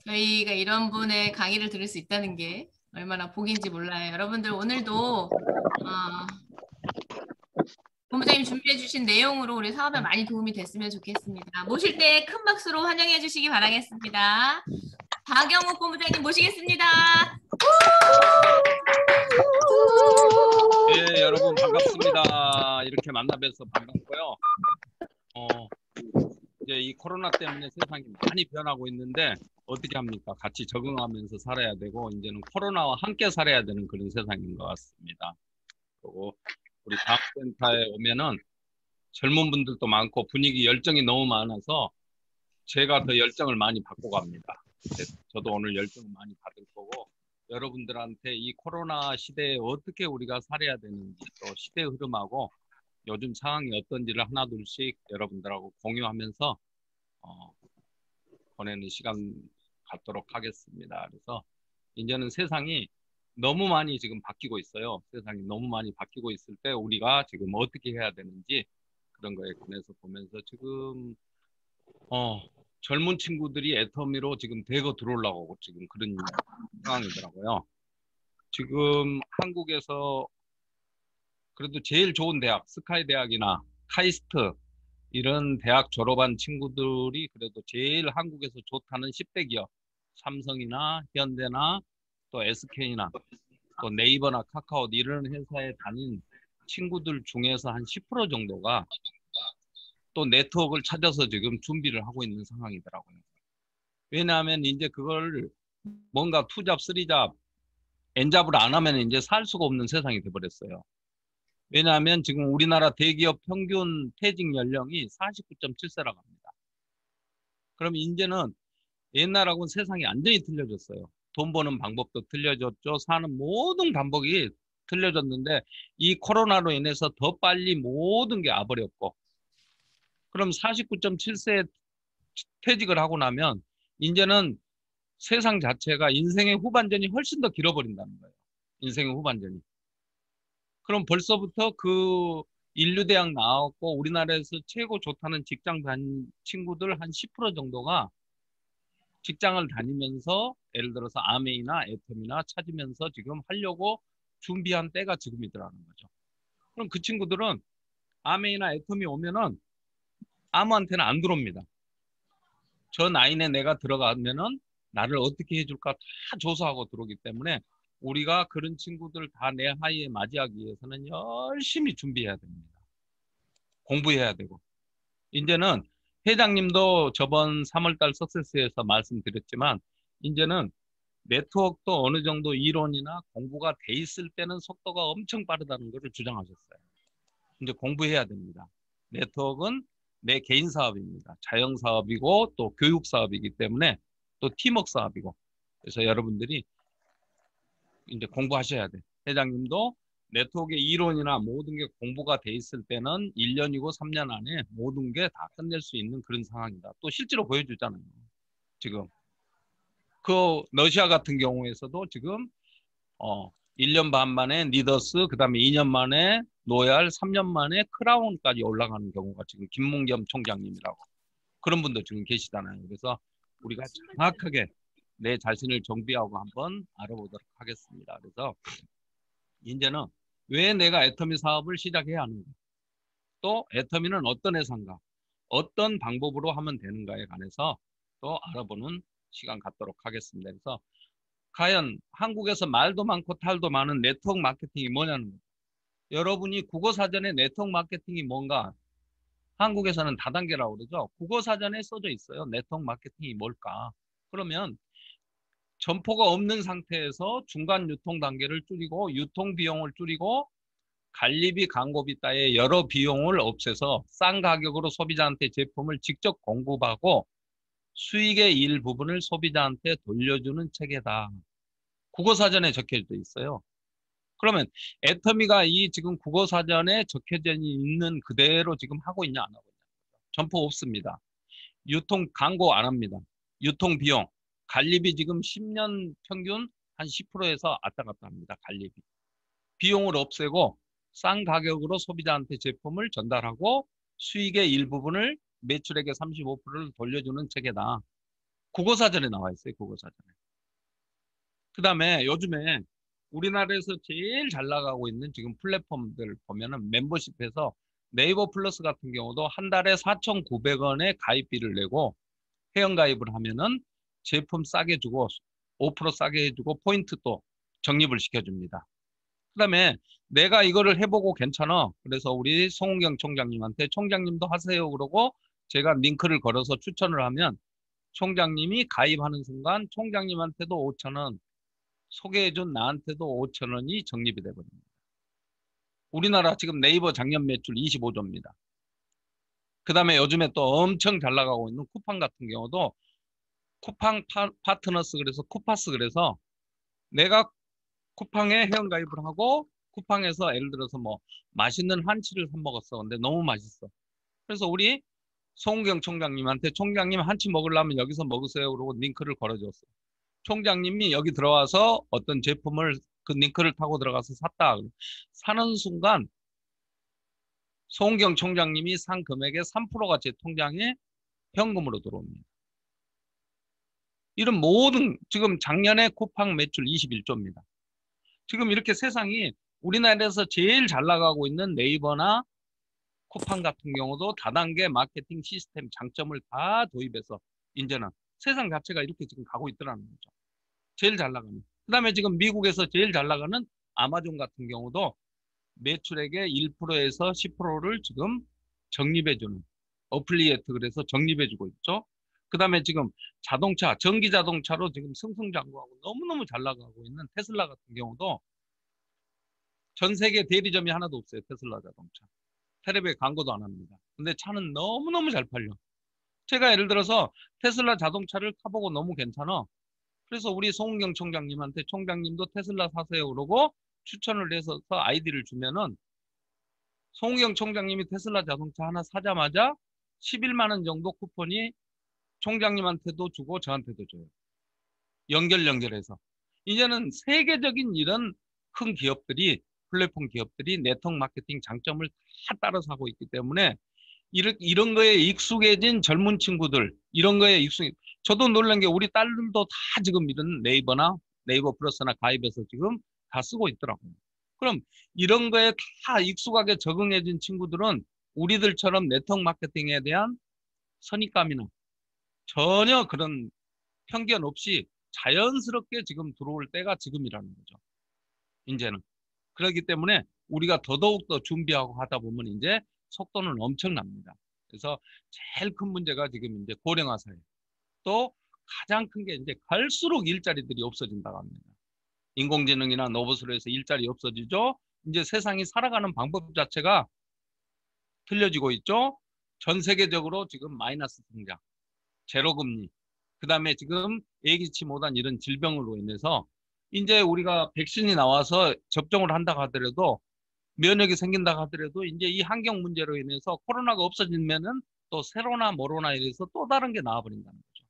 저희가 이런 분의 강의를 들을 수 있다는 게 얼마나 복인지 몰라요. 여러분들 오늘도 본부장님 준비해 주신 내용으로 우리 사업에 많이 도움이 됐으면 좋겠습니다. 모실 때 큰 박수로 환영해 주시기 바라겠습니다. 박영욱 본부장님 모시겠습니다. 예, 여러분 반갑습니다. 이렇게 만나 뵈서 반갑고요. 이제 이 코로나 때문에 세상이 많이 변하고 있는데 어떻게 합니까? 같이 적응하면서 살아야 되고 이제는 코로나와 함께 살아야 되는 그런 세상인 것 같습니다. 그리고 우리 다음센터에 오면은 젊은 분들도 많고 분위기 열정이 너무 많아서 제가 더 열정을 많이 받고 갑니다. 저도 오늘 열정을 많이 받을 거고 여러분들한테 이 코로나 시대에 어떻게 우리가 살아야 되는지 또 시대 흐름하고 요즘 상황이 어떤지를 하나둘씩 여러분들하고 공유하면서 보내는 시간 갖도록 하겠습니다. 그래서 이제는 세상이 너무 많이 지금 바뀌고 있어요. 세상이 너무 많이 바뀌고 있을 때 우리가 지금 어떻게 해야 되는지 그런 거에 관해서 보면서 지금 젊은 친구들이 애터미로 지금 대거 들어오려고 지금 그런 상황이더라고요. 지금 한국에서 그래도 제일 좋은 대학, 스카이 대학이나 카이스트 이런 대학 졸업한 친구들이 그래도 제일 한국에서 좋다는 10대 기업, 삼성이나 현대나 또 SK나 또 네이버나 카카오 이런 회사에 다닌 친구들 중에서 한 10% 정도가 또 네트워크를 찾아서 지금 준비를 하고 있는 상황이더라고요. 왜냐하면 이제 그걸 뭔가 투잡, 쓰리잡, 엔잡을 안 하면 이제 살 수가 없는 세상이 돼버렸어요. 왜냐하면 지금 우리나라 대기업 평균 퇴직 연령이 49.7세라고 합니다. 그럼 이제는 옛날하고는 세상이 완전히 틀려졌어요. 돈 버는 방법도 틀려졌죠. 사는 모든 방법이 틀려졌는데 이 코로나로 인해서 더 빨리 모든 게 와버렸고 그럼 49.7세에 퇴직을 하고 나면 이제는 세상 자체가 인생의 후반전이 훨씬 더 길어버린다는 거예요. 인생의 후반전이. 그럼 벌써부터 그 인류대학 나왔고 우리나라에서 최고 좋다는 직장 다닌 친구들 한 10% 정도가 직장을 다니면서 예를 들어서 아메이나 애텀이나 찾으면서 지금 하려고 준비한 때가 지금이더라는 거죠. 그럼 그 친구들은 아메이나 애텀이 오면은 아무한테는 안 들어옵니다. 저 나이에 내가 들어가면은 나를 어떻게 해줄까 다 조사하고 들어오기 때문에 우리가 그런 친구들 다 내 하에 맞이하기 위해서는 열심히 준비해야 됩니다. 공부해야 되고. 이제는 회장님도 저번 3월달 석세스에서 말씀드렸지만 이제는 네트워크도 어느 정도 이론이나 공부가 돼 있을 때는 속도가 엄청 빠르다는 것을 주장하셨어요. 이제 공부해야 됩니다. 네트워크는 내 개인 사업입니다. 자영 사업이고 또 교육 사업이기 때문에 또 팀워크 사업이고 그래서 여러분들이 이제 공부하셔야 돼. 회장님도 네트워크의 이론이나 모든 게 공부가 돼 있을 때는 1년이고 3년 안에 모든 게 다 끝낼 수 있는 그런 상황이다. 또 실제로 보여주잖아요. 지금 그 러시아 같은 경우에서도 지금 1년 반 만에 니더스, 그 다음에 2년 만에 노얄, 3년 만에 크라운까지 올라가는 경우가 지금 김문겸 총장님이라고 그런 분도 지금 계시잖아요. 그래서 우리가 정확하게 내 자신을 정비하고 한번 알아보도록 하겠습니다. 그래서 이제는 왜 내가 애터미 사업을 시작해야 하는가? 또 애터미는 어떤 회사인가? 어떤 방법으로 하면 되는가에 관해서 또 알아보는 시간 갖도록 하겠습니다. 그래서 과연 한국에서 말도 많고 탈도 많은 네트워크 마케팅이 뭐냐는 거예요. 여러분이 국어사전에 네트워크 마케팅이 뭔가 한국에서는 다단계라고 그러죠. 국어사전에 써져 있어요. 네트워크 마케팅이 뭘까? 그러면 점포가 없는 상태에서 중간 유통 단계를 줄이고 유통 비용을 줄이고 관리비, 광고비 따위 여러 비용을 없애서 싼 가격으로 소비자한테 제품을 직접 공급하고 수익의 일부분을 소비자한테 돌려주는 체계다. 국어사전에 적혀져 있어요. 그러면 애터미가 이 지금 국어사전에 적혀져 있는 그대로 지금 하고 있냐 안 하고 있냐. 점포 없습니다. 유통 광고 안 합니다. 유통 비용, 관리비 지금 10년 평균 한 10%에서 왔다 갔다 합니다. 관리비. 비용을 없애고 싼 가격으로 소비자한테 제품을 전달하고 수익의 일부분을 매출액의 35%를 돌려주는 체계다. 국어사전에 나와 있어요. 국어사전에. 그 다음에 요즘에 우리나라에서 제일 잘 나가고 있는 지금 플랫폼들 보면은 멤버십에서 네이버 플러스 같은 경우도 한 달에 4,900원의 가입비를 내고 회원가입을 하면은 제품 싸게 주고 5% 싸게 해주고 포인트 또 적립을 시켜줍니다. 그 다음에 내가 이거를 해보고 괜찮아. 그래서 우리 송은경 총장님한테 총장님도 하세요 그러고 제가 링크를 걸어서 추천을 하면 총장님이 가입하는 순간 총장님한테도 5,000원, 소개해준 나한테도 5,000원이 적립이 되거든요. 우리나라 지금 네이버 작년 매출 25조입니다. 그 다음에 요즘에 또 엄청 잘 나가고 있는 쿠팡 같은 경우도 쿠팡 파트너스 그래서 쿠파스 그래서 내가 쿠팡에 회원가입을 하고 쿠팡에서 예를 들어서 뭐 맛있는 한치를 사 먹었어. 근데 너무 맛있어. 그래서 우리 송은경 총장님한테 총장님 한치 먹으려면 여기서 먹으세요. 그러고 링크를 걸어줬어. 총장님이 여기 들어와서 어떤 제품을 그 링크를 타고 들어가서 샀다. 사는 순간 송은경 총장님이 산 금액의 3%가 제 통장에 현금으로 들어옵니다. 이런 모든 지금 작년에 쿠팡 매출 21조입니다. 지금 이렇게 세상이 우리나라에서 제일 잘 나가고 있는 네이버나 쿠팡 같은 경우도 다단계 마케팅 시스템 장점을 다 도입해서 이제는 세상 자체가 이렇게 지금 가고 있더라는 거죠. 제일 잘 나가는. 그다음에 지금 미국에서 제일 잘 나가는 아마존 같은 경우도 매출액의 1%에서 10%를 지금 적립해주는 어플리에이트 그래서 적립해주고 있죠. 그다음에 지금 자동차, 전기 자동차로 지금 승승장구하고 너무너무 잘 나가고 있는 테슬라 같은 경우도 전 세계 대리점이 하나도 없어요. 테슬라 자동차. 텔레비에 광고도 안 합니다. 근데 차는 너무너무 잘 팔려. 제가 예를 들어서 테슬라 자동차를 타보고 너무 괜찮아. 그래서 우리 송은경 총장님한테 총장님도 테슬라 사세요 그러고 추천을 해서 아이디를 주면은 송은경 총장님이 테슬라 자동차 하나 사자마자 11만 원 정도 쿠폰이 총장님한테도 주고 저한테도 줘요. 연결해서. 이제는 세계적인 이런 큰 기업들이 플랫폼 기업들이 네트워크 마케팅 장점을 다 따라서 하고 있기 때문에 이런 거에 익숙해진 젊은 친구들 이런 거에 저도 놀란 게 우리 딸들도 다 지금 이런 네이버나 네이버 플러스나 가입해서 지금 다 쓰고 있더라고요. 그럼 이런 거에 다 익숙하게 적응해진 친구들은 우리들처럼 네트워크 마케팅에 대한 선입감이나 전혀 그런 편견 없이 자연스럽게 지금 들어올 때가 지금이라는 거죠. 이제는. 그렇기 때문에 우리가 더더욱 더 준비하고 하다 보면 이제 속도는 엄청납니다. 그래서 제일 큰 문제가 지금 이제 고령화 사회. 또 가장 큰 게 이제 갈수록 일자리들이 없어진다고 합니다. 인공지능이나 로봇으로 해서 일자리 없어지죠. 이제 세상이 살아가는 방법 자체가 틀려지고 있죠. 전 세계적으로 지금 마이너스 성장, 제로금리, 그 다음에 지금 예기치 못한 이런 질병으로 인해서 이제 우리가 백신이 나와서 접종을 한다고 하더라도 면역이 생긴다고 하더라도 이제 이 환경 문제로 인해서 코로나가 없어지면은 또 세로나 모로나 이래서 또 다른 게 나와버린다는 거죠.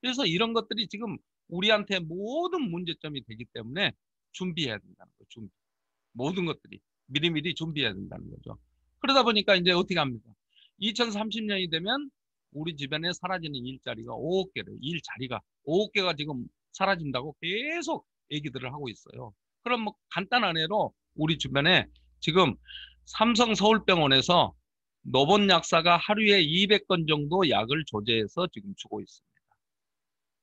그래서 이런 것들이 지금 우리한테 모든 문제점이 되기 때문에 준비해야 된다는 거죠. 준비. 모든 것들이 미리미리 준비해야 된다는 거죠. 그러다 보니까 이제 어떻게 합니까? 2030년이 되면 우리 주변에 사라지는 일자리가 5억 개를, 일자리가 5억 개가 지금 사라진다고 계속 얘기들을 하고 있어요. 그럼 뭐 간단한 예로 우리 주변에 지금 삼성 서울병원에서 노본 약사가 하루에 200건 정도 약을 조제해서 지금 주고 있습니다.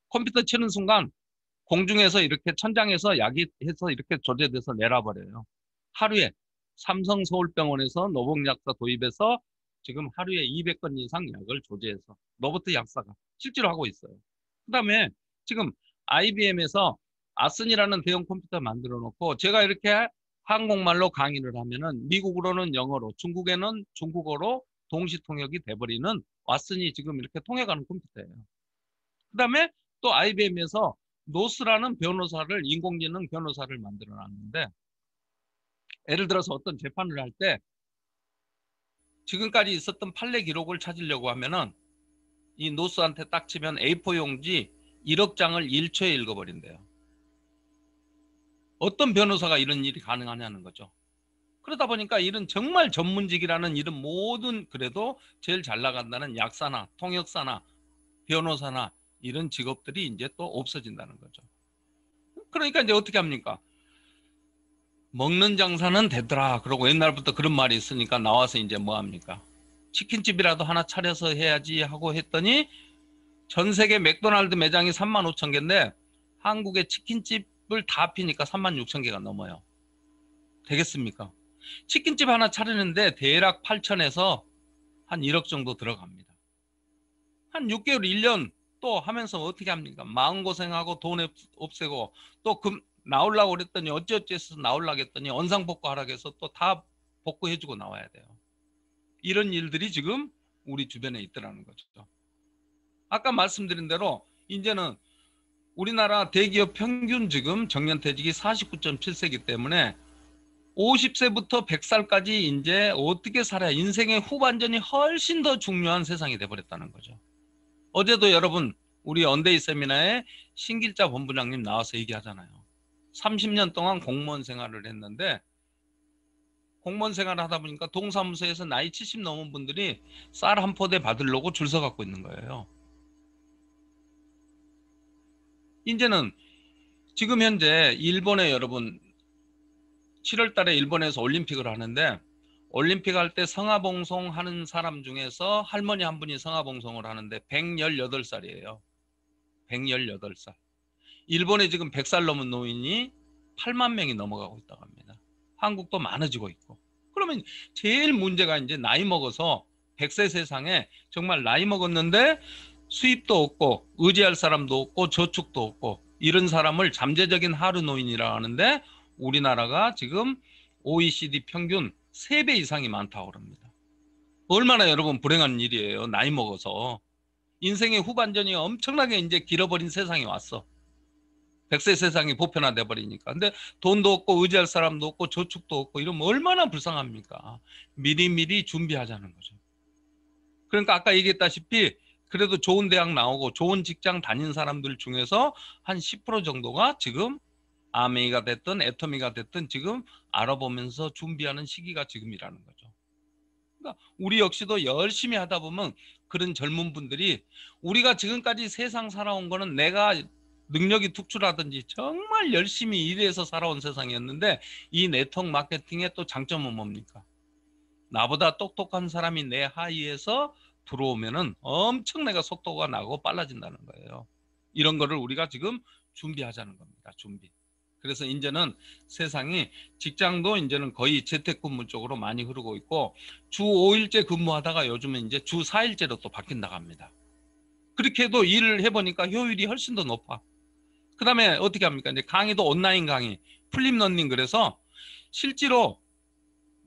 컴퓨터 치는 순간 공중에서 이렇게 천장에서 약이 해서 이렇게 조제돼서 내려버려요. 하루에 삼성 서울병원에서 노본 약사 도입해서 지금 하루에 200건 이상 약을 조제해서 로봇 약사가 실제로 하고 있어요. 그 다음에 지금 IBM에서 아슨이라는 대형 컴퓨터 만들어 놓고 제가 이렇게 한국말로 강의를 하면은 미국으로는 영어로 중국에는 중국어로 동시 통역이 돼버리는 왓슨이 지금 이렇게 통역하는 컴퓨터예요. 그 다음에 또 IBM에서 노스라는 변호사를 인공지능 변호사를 만들어 놨는데 예를 들어서 어떤 재판을 할 때 지금까지 있었던 판례 기록을 찾으려고 하면은 이 노스한테 딱 치면 A4 용지 1억 장을 1초에 읽어버린대요. 어떤 변호사가 이런 일이 가능하냐는 거죠. 그러다 보니까 이런 정말 전문직이라는 이런 모든 그래도 제일 잘 나간다는 약사나 통역사나 변호사나 이런 직업들이 이제 또 없어진다는 거죠. 그러니까 이제 어떻게 합니까? 먹는 장사는 되더라. 그러고 옛날부터 그런 말이 있으니까 나와서 이제 뭐 합니까? 치킨집이라도 하나 차려서 해야지 하고 했더니 전 세계 맥도날드 매장이 35,000개인데 한국의 치킨집을 다 합히니까 36,000개가 넘어요. 되겠습니까? 치킨집 하나 차리는데 대략 8천에서 한 1억 정도 들어갑니다. 한 6개월, 1년 또 하면서 어떻게 합니까? 마음고생하고 돈 없애고 또 나오려고 그랬더니 어찌어찌해서 나오려고 했더니 원상복구 하라고 해서 또 다 복구해주고 나와야 돼요. 이런 일들이 지금 우리 주변에 있더라는 거죠. 아까 말씀드린 대로 이제는 우리나라 대기업 평균 지금 정년퇴직이 49.7세이기 때문에 50세부터 100살까지 이제 어떻게 살아야 인생의 후반전이 훨씬 더 중요한 세상이 돼버렸다는 거죠. 어제도 여러분 우리 언데이 세미나에 신길자 본부장님 나와서 얘기하잖아요. 30년 동안 공무원 생활을 했는데 공무원 생활을 하다 보니까 동사무소에서 나이 70 넘은 분들이 쌀 한 포대 받으려고 줄 서 갖고 있는 거예요. 이제는 지금 현재 일본에 여러분 7월 달에 일본에서 올림픽을 하는데 올림픽 할 때 성화봉송 하는 사람 중에서 할머니 한 분이 성화봉송을 하는데 118살이에요. 118살. 일본에 지금 100살 넘은 노인이 8만 명이 넘어가고 있다고 합니다. 한국도 많아지고 있고. 그러면 제일 문제가 이제 나이 먹어서 100세 세상에 정말 나이 먹었는데 수입도 없고 의지할 사람도 없고 저축도 없고 이런 사람을 잠재적인 하루 노인이라고 하는데 우리나라가 지금 OECD 평균 3배 이상이 많다고 합니다. 얼마나 여러분 불행한 일이에요. 나이 먹어서. 인생의 후반전이 엄청나게 이제 길어버린 세상이 왔어. 100세 세상이 보편화돼 버리니까. 근데 돈도 없고 의지할 사람도 없고 저축도 없고 이러면 얼마나 불쌍합니까? 미리미리 준비하자는 거죠. 그러니까 아까 얘기했다시피 그래도 좋은 대학 나오고 좋은 직장 다닌 사람들 중에서 한 10% 정도가 지금 아메이가 됐든 애터미가 됐든 지금 알아보면서 준비하는 시기가 지금이라는 거죠. 그러니까 우리 역시도 열심히 하다 보면 그런 젊은 분들이 우리가 지금까지 세상 살아온 거는 내가 능력이 특출하든지 정말 열심히 일해서 살아온 세상이었는데 이 네트워크 마케팅의 또 장점은 뭡니까? 나보다 똑똑한 사람이 내 하위에서 들어오면은 엄청 내가 속도가 나고 빨라진다는 거예요. 이런 거를 우리가 지금 준비하자는 겁니다. 준비. 그래서 이제는 세상이 직장도 이제는 거의 재택근무 쪽으로 많이 흐르고 있고 주 5일째 근무하다가 요즘은 이제 주 4일째로 또 바뀐다고 합니다. 그렇게 해도 일을 해보니까 효율이 훨씬 더 높아. 그 다음에 어떻게 합니까? 이제 강의도 온라인 강의, 플립러닝 그래서 실제로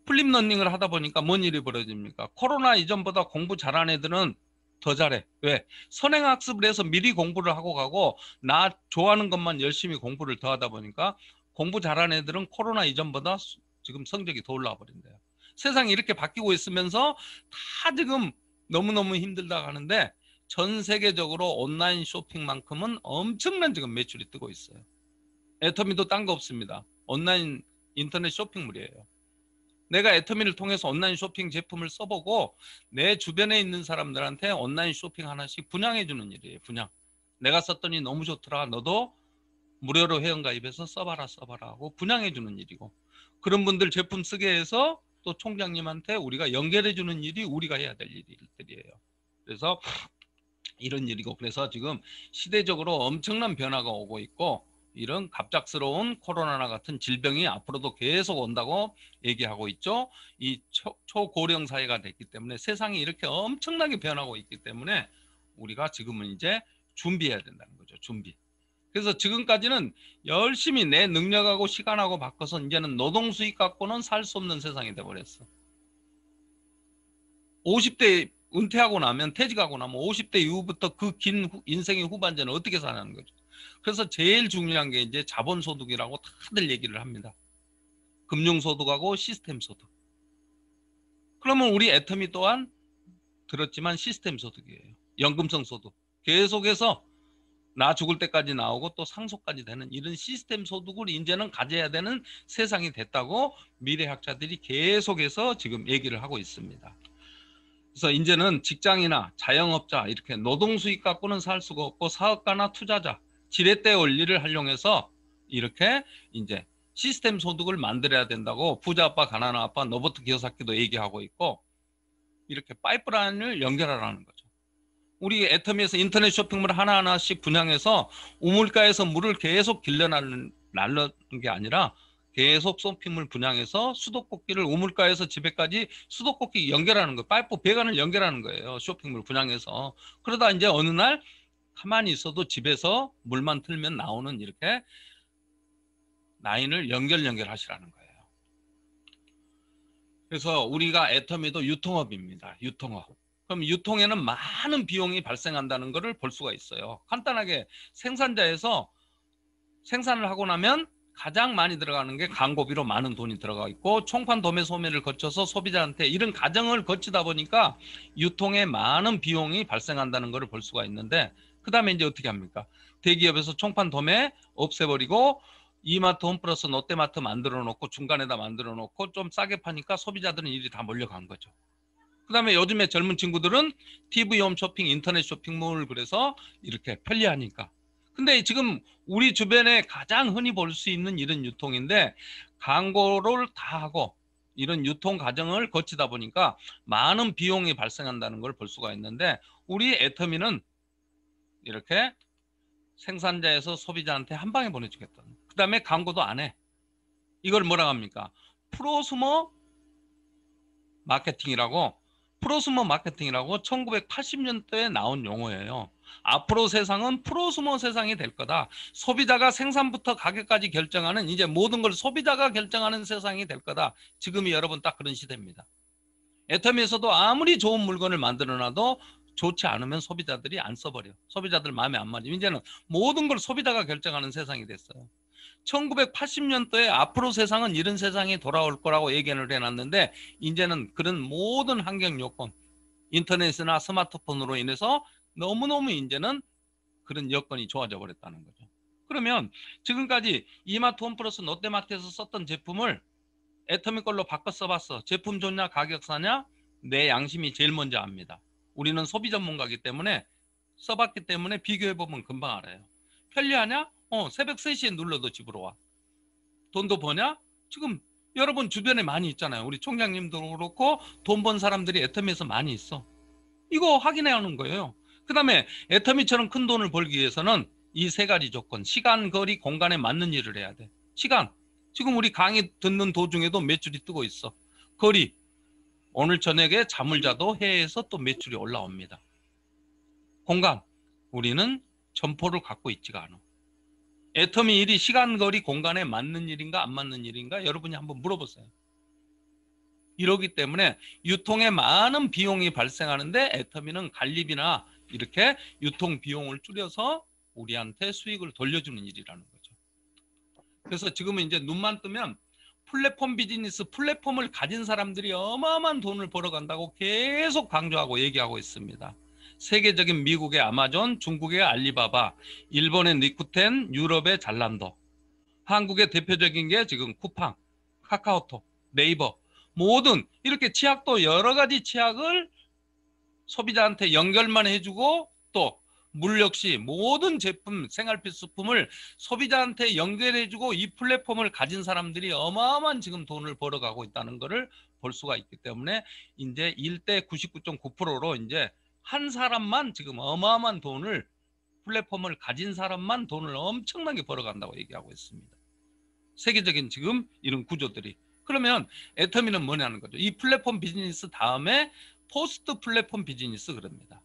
플립러닝을 하다 보니까 뭔 일이 벌어집니까? 코로나 이전보다 공부 잘하는 애들은 더 잘해. 왜? 선행학습을 해서 미리 공부를 하고 가고 나 좋아하는 것만 열심히 공부를 더 하다 보니까 공부 잘하는 애들은 코로나 이전보다 지금 성적이 더 올라와 버린대요. 세상이 이렇게 바뀌고 있으면서 다 지금 너무너무 힘들다 하는데 전 세계적으로 온라인 쇼핑만큼은 엄청난 지금 매출이 뜨고 있어요. 애터미도 딴 거 없습니다. 온라인 인터넷 쇼핑물이에요. 내가 애터미를 통해서 온라인 쇼핑 제품을 써보고 내 주변에 있는 사람들한테 온라인 쇼핑 하나씩 분양해주는 일이에요. 분양. 내가 썼더니 너무 좋더라. 너도 무료로 회원가입해서 써봐라 하고 분양해주는 일이고 그런 분들 제품 쓰게 해서 또 총장님한테 우리가 연결해주는 일이 우리가 해야 될 일들이에요. 그래서 이런 일이고 그래서 지금 시대적으로 엄청난 변화가 오고 있고 이런 갑작스러운 코로나 같은 질병이 앞으로도 계속 온다고 얘기하고 있죠. 이 초고령 사회가 됐기 때문에 세상이 이렇게 엄청나게 변하고 있기 때문에 우리가 지금은 이제 준비해야 된다는 거죠. 준비. 그래서 지금까지는 열심히 내 능력하고 시간하고 바꿔서 이제는 노동 수익 갖고는 살 수 없는 세상이 돼버렸어. 50대 은퇴하고 나면 퇴직하고 나면 50대 이후부터 그 긴 인생의 후반전을 어떻게 사는 거죠. 그래서 제일 중요한 게 이제 자본소득이라고 다들 얘기를 합니다. 금융소득하고 시스템소득. 그러면 우리 애터미 또한 들었지만 시스템소득이에요. 연금성 소득. 계속해서 나 죽을 때까지 나오고 또 상속까지 되는 이런 시스템 소득을 이제는 가져야 되는 세상이 됐다고 미래학자들이 계속해서 지금 얘기를 하고 있습니다. 그래서 이제는 직장이나 자영업자 이렇게 노동 수익 갖고는 살 수가 없고 사업가나 투자자 지렛대 원리를 활용해서 이렇게 이제 시스템 소득을 만들어야 된다고 부자 아빠 가난한 아빠 노버트 기요사키도 얘기하고 있고 이렇게 파이프라인을 연결하라는 거죠. 우리 애터미에서 인터넷 쇼핑몰 하나하나씩 분양해서 우물가에서 물을 계속 길러나르는 게 아니라 계속 쇼핑몰 분양해서 수도꼭지를 우물가에서 집에까지 수도꼭지 연결하는 거예요. 파이프 배관을 연결하는 거예요. 쇼핑몰 분양해서. 그러다 이제 어느 날 가만히 있어도 집에서 물만 틀면 나오는 이렇게 라인을 연결하시라는 거예요. 그래서 우리가 애터미도 유통업입니다. 유통업. 그럼 유통에는 많은 비용이 발생한다는 것을 볼 수가 있어요. 간단하게 생산자에서 생산을 하고 나면 가장 많이 들어가는 게 광고비로 많은 돈이 들어가 있고 총판 도매 소매를 거쳐서 소비자한테 이런 과정을 거치다 보니까 유통에 많은 비용이 발생한다는 것을 볼 수가 있는데 그 다음에 이제 어떻게 합니까? 대기업에서 총판 도매 없애버리고 이마트 홈플러스 롯데마트 만들어 놓고 중간에다 만들어 놓고 좀 싸게 파니까 소비자들은 일이 다 몰려간 거죠. 그 다음에 요즘에 젊은 친구들은 TV 홈쇼핑, 인터넷 쇼핑몰 그래서 이렇게 편리하니까. 근데 지금 우리 주변에 가장 흔히 볼 수 있는 이런 유통인데 광고를 다 하고 이런 유통 과정을 거치다 보니까 많은 비용이 발생한다는 걸 볼 수가 있는데 우리 애터미는 이렇게 생산자에서 소비자한테 한 방에 보내주겠다. 그 다음에 광고도 안 해. 이걸 뭐라고 합니까? 프로스머 마케팅이라고 1980년대에 나온 용어예요. 앞으로 세상은 프로스머 세상이 될 거다. 소비자가 생산부터 가격까지 결정하는 이제 모든 걸 소비자가 결정하는 세상이 될 거다. 지금이 여러분 딱 그런 시대입니다. 애터미에서도 아무리 좋은 물건을 만들어놔도 좋지 않으면 소비자들이 안 써버려. 소비자들 마음에 안 맞으면 이제는 모든 걸 소비자가 결정하는 세상이 됐어요. 1980년도에 앞으로 세상은 이런 세상이 돌아올 거라고 예견을 해놨는데 이제는 그런 모든 환경 요건 인터넷이나 스마트폰으로 인해서 너무너무 이제는 그런 여건이 좋아져 버렸다는 거죠. 그러면 지금까지 이마트 홈플러스 롯데마트에서 썼던 제품을 애터미 걸로 바꿔 써봤어. 제품 좋냐 가격 사냐 내 양심이 제일 먼저 압니다. 우리는 소비 전문가이기 때문에 써봤기 때문에 비교해보면 금방 알아요. 편리하냐? 새벽 3시에 눌러도 집으로 와. 돈도 버냐? 지금 여러분 주변에 많이 있잖아요. 우리 총장님도 그렇고 돈 번 사람들이 애터미에서 많이 있어. 이거 확인해야 하는 거예요. 그 다음에 애터미처럼 큰 돈을 벌기 위해서는 이 세 가지 조건, 시간, 거리, 공간에 맞는 일을 해야 돼. 시간, 지금 우리 강의 듣는 도중에도 매출이 뜨고 있어. 거리, 오늘 저녁에 잠을 자도 해에서 또 매출이 올라옵니다. 공간, 우리는 점포를 갖고 있지가 않아. 애터미 일이 시간, 거리, 공간에 맞는 일인가 안 맞는 일인가 여러분이 한번 물어보세요. 이러기 때문에 유통에 많은 비용이 발생하는데 애터미는 관리비나 이렇게 유통 비용을 줄여서 우리한테 수익을 돌려주는 일이라는 거죠. 그래서 지금은 이제 눈만 뜨면 플랫폼 비즈니스, 플랫폼을 가진 사람들이 어마어마한 돈을 벌어간다고 계속 강조하고 얘기하고 있습니다. 세계적인 미국의 아마존, 중국의 알리바바, 일본의 리쿠텐, 유럽의 잘란도, 한국의 대표적인 게 지금 쿠팡, 카카오톡, 네이버 모든 이렇게 치약도 여러 가지 치약을 소비자한테 연결만 해주고 또 물 역시 모든 제품, 생활필수품을 소비자한테 연결해주고 이 플랫폼을 가진 사람들이 어마어마한 지금 돈을 벌어가고 있다는 것을 볼 수가 있기 때문에 이제 1대 99.9%로 이제 한 사람만 지금 어마어마한 돈을 플랫폼을 가진 사람만 돈을 엄청나게 벌어간다고 얘기하고 있습니다. 세계적인 지금 이런 구조들이. 그러면 애터미는 뭐냐는 거죠. 이 플랫폼 비즈니스 다음에 포스트 플랫폼 비즈니스 그럽니다.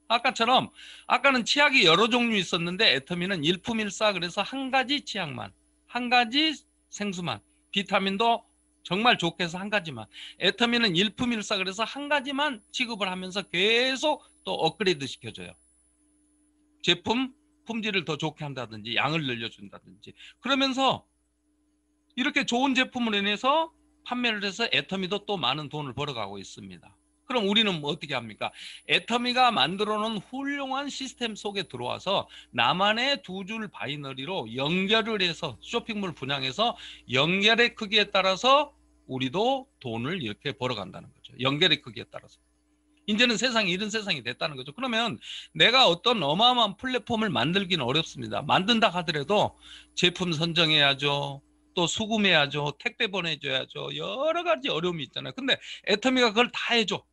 아까처럼 아까는 치약이 여러 종류 있었는데 애터미는 일품일사 그래서 한 가지 치약만, 한 가지 생수만, 비타민도 정말 좋게 해서 한 가지만. 애터미는 일품일사 그래서 한 가지만 취급을 하면서 계속 또 업그레이드 시켜줘요. 제품 품질을 더 좋게 한다든지 양을 늘려준다든지 그러면서 이렇게 좋은 제품을 인해서 판매를 해서 애터미도 또 많은 돈을 벌어가고 있습니다. 그럼 우리는 뭐 어떻게 합니까? 애터미가 만들어 놓은 훌륭한 시스템 속에 들어와서 나만의 두 줄 바이너리로 연결을 해서 쇼핑몰 분양해서 연결의 크기에 따라서 우리도 돈을 이렇게 벌어간다는 거죠. 연결의 크기에 따라서. 이제는 세상이 이런 세상이 됐다는 거죠. 그러면 내가 어떤 어마어마한 플랫폼을 만들기는 어렵습니다. 만든다 하더라도 제품 선정해야죠. 또 수금해야죠. 택배 보내줘야죠. 여러 가지 어려움이 있잖아요. 근데 애터미가 그걸 다 해줘.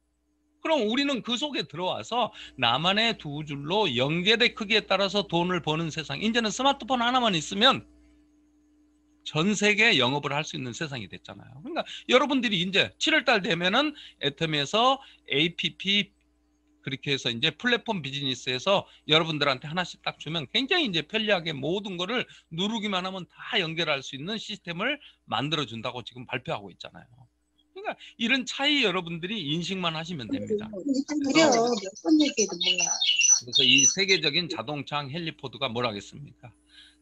그럼 우리는 그 속에 들어와서 나만의 두 줄로 연계대 크기에 따라서 돈을 버는 세상. 이제는 스마트폰 하나만 있으면 전 세계 영업을 할 수 있는 세상이 됐잖아요. 그러니까 여러분들이 이제 7월 달 되면은 애터미에서 APP 그렇게 해서 이제 플랫폼 비즈니스에서 여러분들한테 하나씩 딱 주면 굉장히 이제 편리하게 모든 거를 누르기만 하면 다 연결할 수 있는 시스템을 만들어 준다고 지금 발표하고 있잖아요. 그러니까 이런 차이 여러분들이 인식만 하시면 됩니다. 그래요. 몇 번 얘기해도 뭐야. 그래서 이 세계적인 자동차 헬리포드가 뭘 하겠습니까?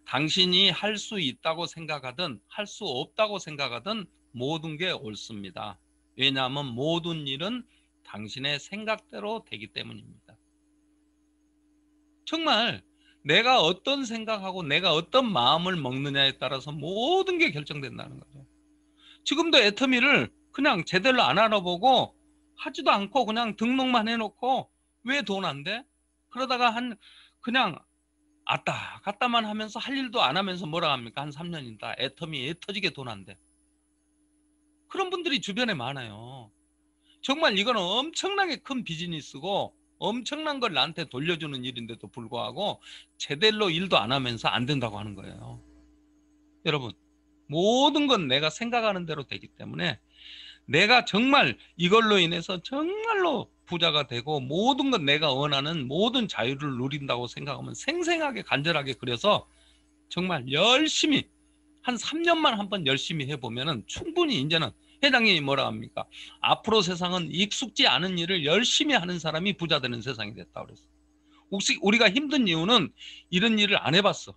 당신이 할 수 있다고 생각하든 할 수 없다고 생각하든 모든 게 옳습니다. 왜냐하면 모든 일은 당신의 생각대로 되기 때문입니다. 정말 내가 어떤 생각하고 내가 어떤 마음을 먹느냐에 따라서 모든 게 결정된다는 거죠. 지금도 애터미를 그냥 제대로 안 알아보고 하지도 않고 그냥 등록만 해놓고 왜 돈 안 돼? 그러다가 그냥 왔다 갔다만 하면서 할 일도 안 하면서 뭐라 합니까? 한 3년이다. 애터미 애 터지게 돈 안 돼. 그런 분들이 주변에 많아요. 정말 이거는 엄청나게 큰 비즈니스고 엄청난 걸 나한테 돌려주는 일인데도 불구하고 제대로 일도 안 하면서 안 된다고 하는 거예요. 여러분, 모든 건 내가 생각하는 대로 되기 때문에 내가 정말 이걸로 인해서 정말로 부자가 되고 모든 건 내가 원하는 모든 자유를 누린다고 생각하면 생생하게 간절하게 그려서 정말 열심히 한 3년만 한번 열심히 해보면은 충분히 이제는 회장님이 뭐라 합니까? 앞으로 세상은 익숙지 않은 일을 열심히 하는 사람이 부자 되는 세상이 됐다 그랬어. 혹시 우리가 힘든 이유는 이런 일을 안 해봤어.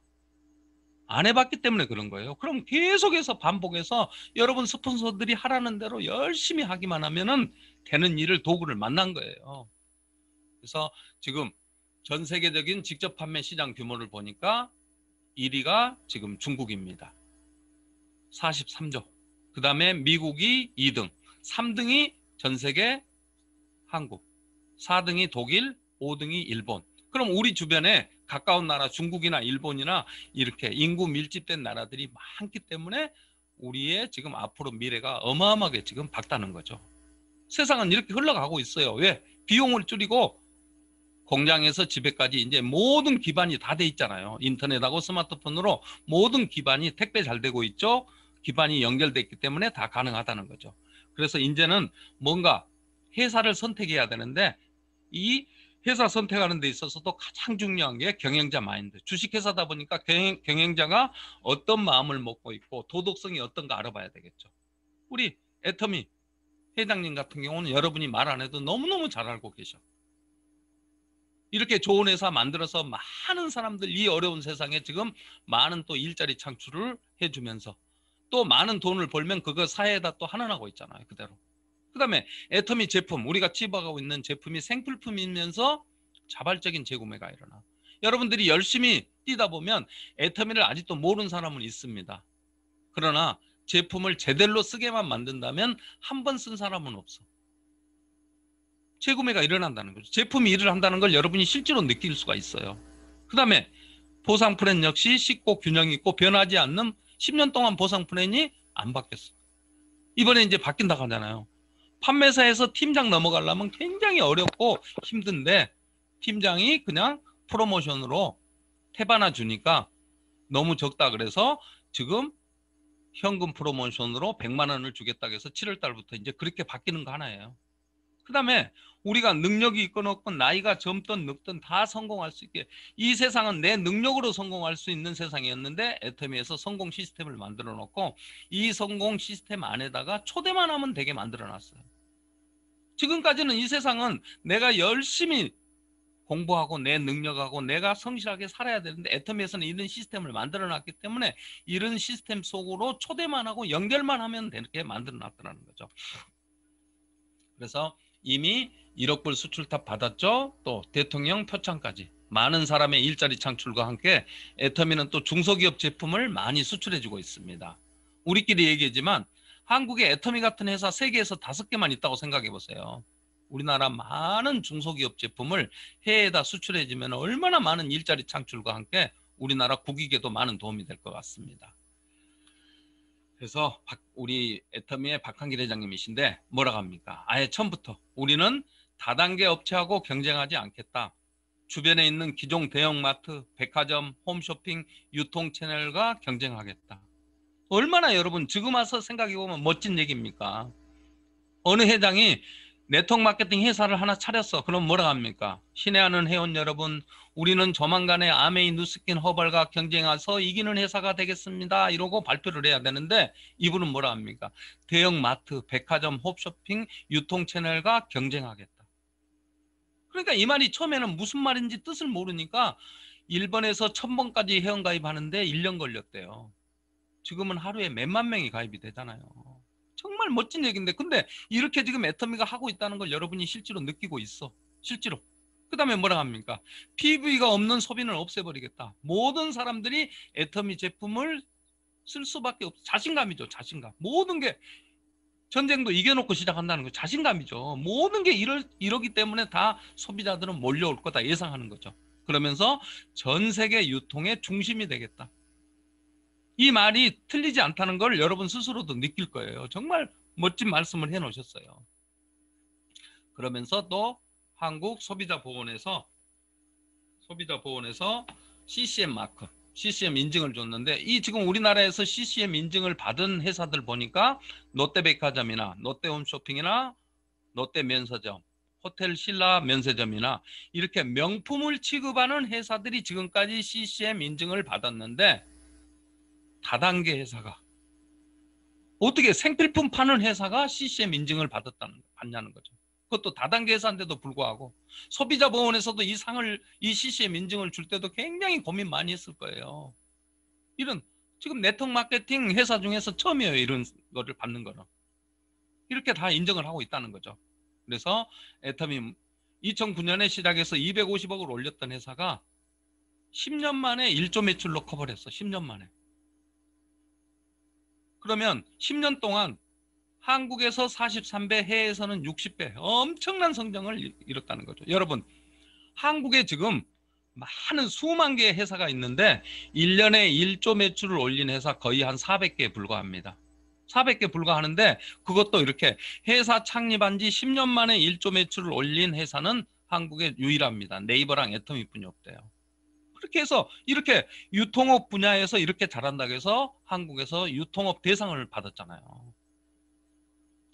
안 해봤기 때문에 그런 거예요. 그럼 계속해서 반복해서 여러분 스폰서들이 하라는 대로 열심히 하기만 하면은 되는 일을 도구를 만난 거예요. 그래서 지금 전 세계적인 직접 판매 시장 규모를 보니까 1위가 지금 중국입니다. 43조. 그 다음에 미국이 2등. 3등이 전 세계 한국. 4등이 독일, 5등이 일본. 그럼 우리 주변에 가까운 나라 중국이나 일본이나 이렇게 인구 밀집된 나라들이 많기 때문에 우리의 지금 앞으로 미래가 어마어마하게 지금 밝다는 거죠. 세상은 이렇게 흘러가고 있어요. 왜? 비용을 줄이고 공장에서 집에까지 이제 모든 기반이 다 돼 있잖아요. 인터넷하고 스마트폰으로 모든 기반이 택배 잘 되고 있죠. 기반이 연결돼 있기 때문에 다 가능하다는 거죠. 그래서 이제는 뭔가 회사를 선택해야 되는데 이 회사 선택하는 데 있어서도 가장 중요한 게 경영자 마인드. 주식회사다 보니까 경영자가 어떤 마음을 먹고 있고 도덕성이 어떤가 알아봐야 되겠죠. 우리 애터미 회장님 같은 경우는 여러분이 말 안 해도 너무너무 잘 알고 계셔. 이렇게 좋은 회사 만들어서 많은 사람들 이 어려운 세상에 지금 많은 또 일자리 창출을 해주면서 또 많은 돈을 벌면 그거 사회에다 또 환원하고 있잖아요. 그대로. 그 다음에 애터미 제품, 우리가 취급하고 있는 제품이 생필품이면서 자발적인 재구매가 일어나. 여러분들이 열심히 뛰다 보면 애터미를 아직도 모르는 사람은 있습니다. 그러나 제품을 제대로 쓰게만 만든다면 한 번 쓴 사람은 없어. 재구매가 일어난다는 거죠. 제품이 일을 한다는 걸 여러분이 실제로 느낄 수가 있어요. 그 다음에 보상 플랜 역시 쉽고 균형 있고 변하지 않는 10년 동안 보상 플랜이 안 바뀌었어. 이번에 이제 바뀐다고 하잖아요. 판매사에서 팀장 넘어가려면 굉장히 어렵고 힘든데 팀장이 그냥 프로모션으로 탭 하나 주니까 너무 적다 그래서 지금 현금 프로모션으로 100만 원을 주겠다고 해서 7월 달부터 이제 그렇게 바뀌는 거 하나예요. 그 다음에 우리가 능력이 있건 없건 나이가 젊든 늙든 다 성공할 수 있게 이 세상은 내 능력으로 성공할 수 있는 세상이었는데 애터미에서 성공 시스템을 만들어 놓고 이 성공 시스템 안에다가 초대만 하면 되게 만들어 놨어요. 지금까지는 이 세상은 내가 열심히 공부하고 내 능력하고 내가 성실하게 살아야 되는데 애터미에서는 이런 시스템을 만들어 놨기 때문에 이런 시스템 속으로 초대만 하고 연결만 하면 되게 만들어 놨더라는 거죠. 그래서 이미 1억 불 수출탑 받았죠. 또 대통령 표창까지 많은 사람의 일자리 창출과 함께 애터미는 또 중소기업 제품을 많이 수출해주고 있습니다. 우리끼리 얘기하지만 한국에 애터미 같은 회사 세계에서 5개만 있다고 생각해 보세요. 우리나라 많은 중소기업 제품을 해외에다 수출해주면 얼마나 많은 일자리 창출과 함께 우리나라 국익에도 많은 도움이 될 것 같습니다. 그래서 우리 애터미의 박한길 회장님이신데 뭐라고 합니까? 아예 처음부터 우리는 다단계 업체하고 경쟁하지 않겠다. 주변에 있는 기존 대형마트, 백화점, 홈쇼핑, 유통 채널과 경쟁하겠다. 얼마나 여러분 지금 와서 생각해보면 멋진 얘기입니까? 어느 회장이 네트워크 마케팅 회사를 하나 차렸어. 그럼 뭐라고 합니까? 신뢰하는 회원 여러분, 우리는 조만간에 아메이 누스킨 허벌과 경쟁해서 이기는 회사가 되겠습니다. 이러고 발표를 해야 되는데 이분은 뭐라 합니까? 대형 마트, 백화점, 홈쇼핑, 유통 채널과 경쟁하겠다. 그러니까 이 말이 처음에는 무슨 말인지 뜻을 모르니까 1번에서 1000번까지 회원가입하는데 1년 걸렸대요. 지금은 하루에 몇만 명이 가입이 되잖아요. 정말 멋진 얘기인데 근데 이렇게 지금 애터미가 하고 있다는 걸 여러분이 실제로 느끼고 있어. 실제로. 그 다음에 뭐라 합니까? PV가 없는 소비는 없애버리겠다. 모든 사람들이 애터미 제품을 쓸 수밖에 없어. 자신감이죠. 자신감. 모든 게 전쟁도 이겨놓고 시작한다는 거 자신감이죠. 모든 게 이러기 때문에 다 소비자들은 몰려올 거다 예상하는 거죠. 그러면서 전 세계 유통의 중심이 되겠다. 이 말이 틀리지 않다는 걸 여러분 스스로도 느낄 거예요. 정말 멋진 말씀을 해놓으셨어요. 그러면서 또 한국소비자보건에서 CCM 마크, CCM 인증을 줬는데 이 지금 우리나라에서 CCM 인증을 받은 회사들 보니까 롯데백화점이나 롯데홈쇼핑이나 롯데면세점, 호텔 신라 면세점이나 이렇게 명품을 취급하는 회사들이 지금까지 CCM 인증을 받았는데 다단계 회사가 어떻게 생필품 파는 회사가 CCM 인증을 받냐는 거죠. 그것도 다단계 회사인데도 불구하고 소비자보건에서도 이 CCM 인증을 줄 때도 굉장히 고민 많이 했을 거예요. 이런 지금 네트워크 마케팅 회사 중에서 처음이에요. 이런 거를 받는 거는. 이렇게 다 인정을 하고 있다는 거죠. 그래서 애터미 2009년에 시작해서 250억을 올렸던 회사가 10년 만에 1조 매출로 커버를 했어. 10년 만에. 그러면 10년 동안 한국에서 43배, 해외에서는 60배 엄청난 성장을 이뤘다는 거죠. 여러분, 한국에 지금 많은 수만 개의 회사가 있는데 1년에 1조 매출을 올린 회사 거의 한 400개에 불과합니다. 400개 불과하는데 그것도 이렇게 회사 창립한 지 10년 만에 1조 매출을 올린 회사는 한국에 유일합니다. 네이버랑 애터미뿐이 없대요. 그렇게 해서 이렇게 유통업 분야에서 이렇게 잘한다고 해서 한국에서 유통업 대상을 받았잖아요.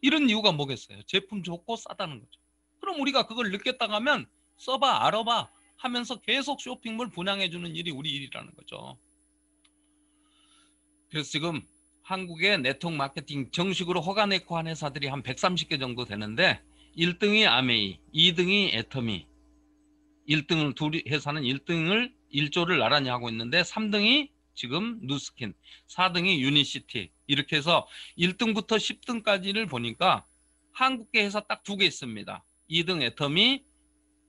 이런 이유가 뭐겠어요? 제품 좋고 싸다는 거죠. 그럼 우리가 그걸 느꼈다고 하면 써봐, 알아봐 하면서 계속 쇼핑몰 분양해주는 일이 우리 일이라는 거죠. 그래서 지금 한국의 네트워크 마케팅 정식으로 허가 내고 한 회사들이 한 130개 정도 되는데 1등이 아메이, 2등이 애터미, 1등을 둘이 회사는 1등을 1조를 나란히 하고 있는데 3등이 지금 누스킨, 4등이 유니시티 이렇게 해서 1등부터 10등까지를 보니까 한국계 회사 딱 2개 있습니다. 2등 애터미,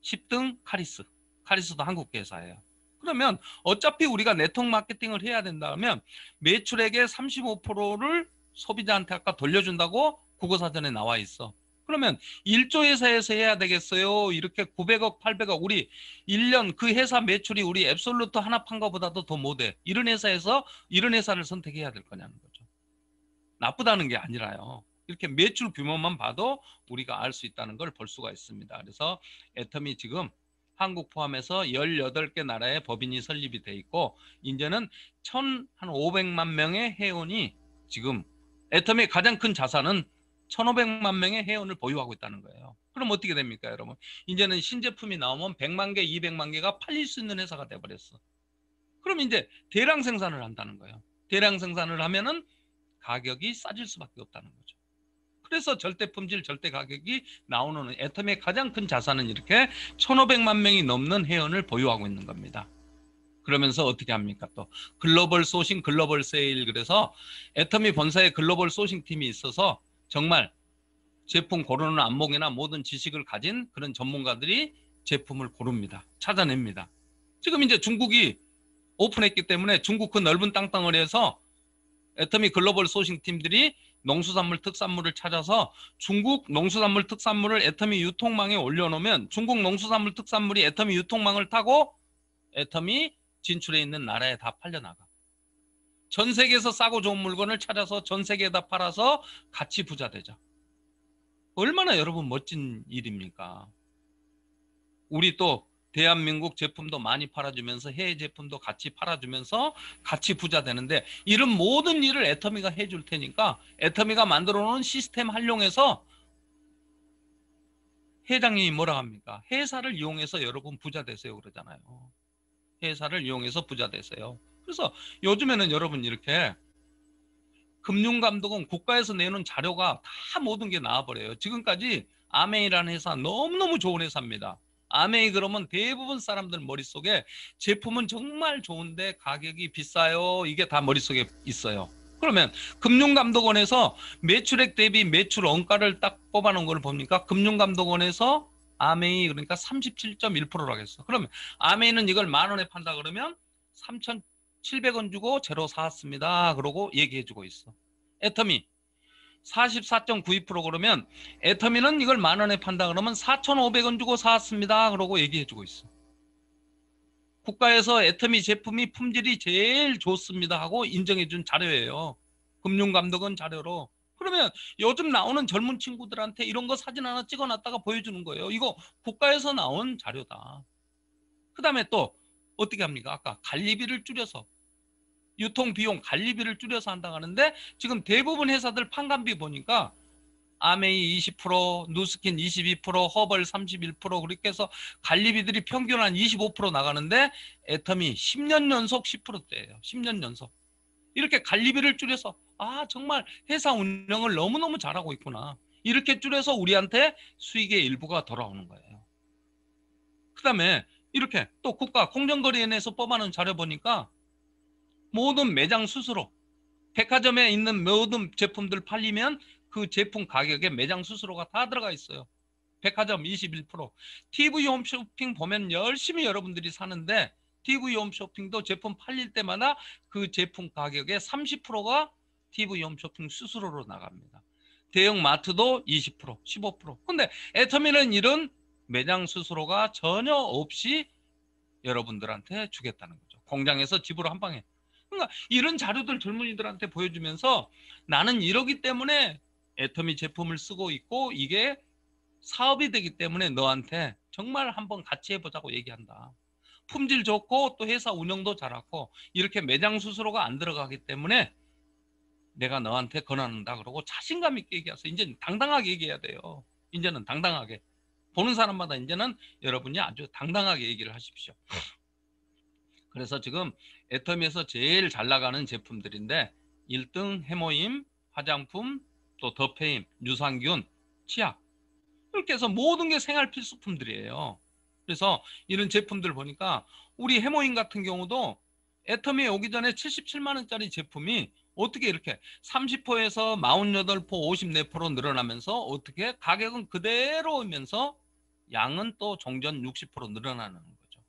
10등 카리스. 카리스도 한국계 회사예요. 그러면 어차피 우리가 네트워크 마케팅을 해야 된다면 매출액의 35%를 소비자한테 아까 돌려준다고 국어사전에 나와 있어. 그러면 1조 회사에서 해야 되겠어요? 이렇게 900억, 800억 우리 1년 그 회사 매출이 우리 앱솔루트 하나 판 거보다도 더 못해. 이런 회사에서 이런 회사를 선택해야 될 거냐는 거죠. 나쁘다는 게 아니라요. 이렇게 매출 규모만 봐도 우리가 알 수 있다는 걸 볼 수가 있습니다. 그래서 애터미 지금 한국 포함해서 18개 나라의 법인이 설립이 돼 있고 이제는 1,500만 명의 회원이 지금 애터미의 가장 큰 자산은 1,500만 명의 회원을 보유하고 있다는 거예요. 그럼 어떻게 됩니까, 여러분? 이제는 신제품이 나오면 100만 개, 200만 개가 팔릴 수 있는 회사가 돼버렸어. 그럼 이제 대량 생산을 한다는 거예요. 대량 생산을 하면은 가격이 싸질 수밖에 없다는 거죠. 그래서 절대 품질, 절대 가격이 나오는 애터미의 가장 큰 자산은 이렇게 1,500만 명이 넘는 회원을 보유하고 있는 겁니다. 그러면서 어떻게 합니까? 또 글로벌 소싱, 글로벌 세일. 그래서 애터미 본사에 글로벌 소싱 팀이 있어서 정말 제품 고르는 안목이나 모든 지식을 가진 그런 전문가들이 제품을 고릅니다. 찾아냅니다. 지금 이제 중국이 오픈했기 때문에 중국 그 넓은 땅덩어리에서 애터미 글로벌 소싱 팀들이 농수산물 특산물을 찾아서 중국 농수산물 특산물을 애터미 유통망에 올려놓으면 중국 농수산물 특산물이 애터미 유통망을 타고 애터미 진출해 있는 나라에 다 팔려나가. 전 세계에서 싸고 좋은 물건을 찾아서 전 세계에다 팔아서 같이 부자 되자. 얼마나 여러분 멋진 일입니까? 우리 또 대한민국 제품도 많이 팔아주면서 해외 제품도 같이 팔아주면서 같이 부자 되는데, 이런 모든 일을 애터미가 해줄 테니까 애터미가 만들어 놓은 시스템 활용해서 회장님이 뭐라 합니까? 회사를 이용해서 여러분 부자 되세요 그러잖아요. 회사를 이용해서 부자 되세요. 그래서 요즘에는 여러분 이렇게 금융감독은 국가에서 내놓은 자료가 다 모든 게 나와버려요. 지금까지 아메이라는 회사 너무너무 좋은 회사입니다. 아메이 그러면 대부분 사람들 머릿속에 제품은 정말 좋은데 가격이 비싸요. 이게 다 머릿속에 있어요. 그러면 금융감독원에서 매출액 대비 매출 원가를 딱 뽑아놓은 걸 봅니까? 금융감독원에서 아메이 그러니까 37.1%라고 했어. 그러면 아메이는 이걸 10,000원에 판다 그러면 3,700원 주고 제로 사왔습니다. 그러고 얘기해주고 있어. 애터미 44.92% 그러면 애터미는 이걸 10,000원에 판다 그러면 4,500원 주고 사왔습니다. 그러고 얘기해주고 있어. 국가에서 애터미 제품이 품질이 제일 좋습니다 하고 인정해준 자료예요. 금융감독원 자료로. 그러면 요즘 나오는 젊은 친구들한테 이런 거 사진 하나 찍어놨다가 보여주는 거예요. 이거 국가에서 나온 자료다. 그 다음에 또 어떻게 합니까? 아까 관리비를 줄여서, 유통비용 관리비를 줄여서 한다고 하는데, 지금 대부분 회사들 판관비 보니까 아메이 20%, 누스킨 22%, 허벌 31% 그렇게 해서 관리비들이 평균 한 25% 나가는데 애터미 10년 연속 10%대예요. 10년 연속. 이렇게 관리비를 줄여서 정말 회사 운영을 너무너무 잘하고 있구나. 이렇게 줄여서 우리한테 수익의 일부가 돌아오는 거예요. 그 다음에 이렇게 또 국가 공정거래위원회에서 뽑아놓은 자료 보니까 모든 매장 수수료, 백화점에 있는 모든 제품들 팔리면 그 제품 가격에 매장 수수료가 다 들어가 있어요. 백화점 21%. TV 홈쇼핑 보면 열심히 여러분들이 사는데 TV 홈쇼핑도 제품 팔릴 때마다 그 제품 가격의 30%가 TV 홈쇼핑 수수료로 나갑니다. 대형 마트도 20%, 15%. 근데 애터미는 이런 매장 수수료가 전혀 없이 여러분들한테 주겠다는 거죠. 공장에서 집으로 한 방에. 그러니까 이런 자료들 젊은이들한테 보여주면서 나는 이러기 때문에 애터미 제품을 쓰고 있고 이게 사업이 되기 때문에 너한테 정말 한번 같이 해보자고 얘기한다. 품질 좋고 또 회사 운영도 잘하고 이렇게 매장 수수료가 안 들어가기 때문에 내가 너한테 권한다 그러고 자신감 있게 얘기하세요. 이제는 당당하게 얘기해야 돼요. 이제는 당당하게. 보는 사람마다 이제는 여러분이 아주 당당하게 얘기를 하십시오. 그래서 지금 애터미에서 제일 잘 나가는 제품들인데 1등 해모임, 화장품, 또 더페임, 유산균, 치약, 이렇게 해서 모든 게 생활 필수품들이에요. 그래서 이런 제품들 보니까 우리 해모임 같은 경우도 애터미에 오기 전에 77만 원짜리 제품이 어떻게 이렇게 30%에서 48%, 54% 늘어나면서 어떻게 가격은 그대로이면서 양은 또 종전 60% 늘어나는 거죠.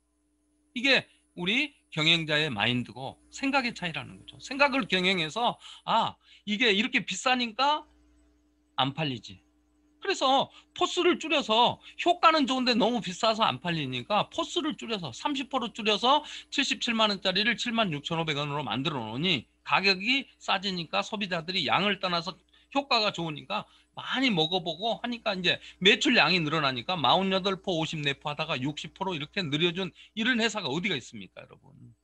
이게 우리 경영자의 마인드고 생각의 차이라는 거죠. 생각을 경영해서 이게 이렇게 비싸니까 안 팔리지. 그래서 포스를 줄여서 효과는 좋은데 너무 비싸서 안 팔리니까 포스를 줄여서 30% 줄여서 77만 원짜리를 76,500원으로 만들어 놓으니 가격이 싸지니까 소비자들이 양을 떠나서 효과가 좋으니까 많이 먹어보고 하니까 이제 매출량이 늘어나니까 48%, 54% 하다가 60% 이렇게 늘려준 이런 회사가 어디가 있습니까, 여러분?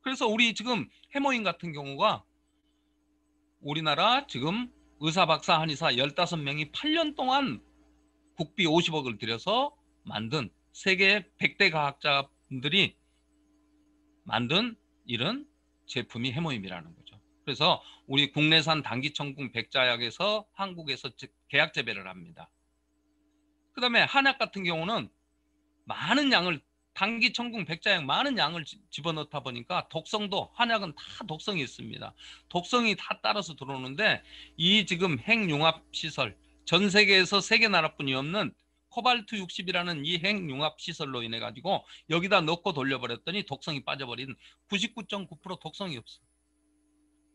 그래서 우리 지금 해모임 같은 경우가 우리나라 지금 의사, 박사, 한의사 15명이 8년 동안 국비 50억을 들여서 만든 세계 100대 과학자분들이 만든 이런 제품이 해모임이라는 거죠. 그래서 우리 국내산 단기청궁 백자약에서 한국에서 계약 재배를 합니다. 그 다음에 한약 같은 경우는 많은 양을 단기청궁 백자약 많은 양을 집어넣다 보니까 독성도 한약은 다 독성이 있습니다. 독성이 다 따라서 들어오는데 이 지금 핵융합시설 전 세계에서 3개 나라뿐이 없는 코발트 60이라는 이 핵융합시설로 인해 가지고 여기다 넣고 돌려버렸더니 독성이 빠져버린 99.9% 독성이 없어.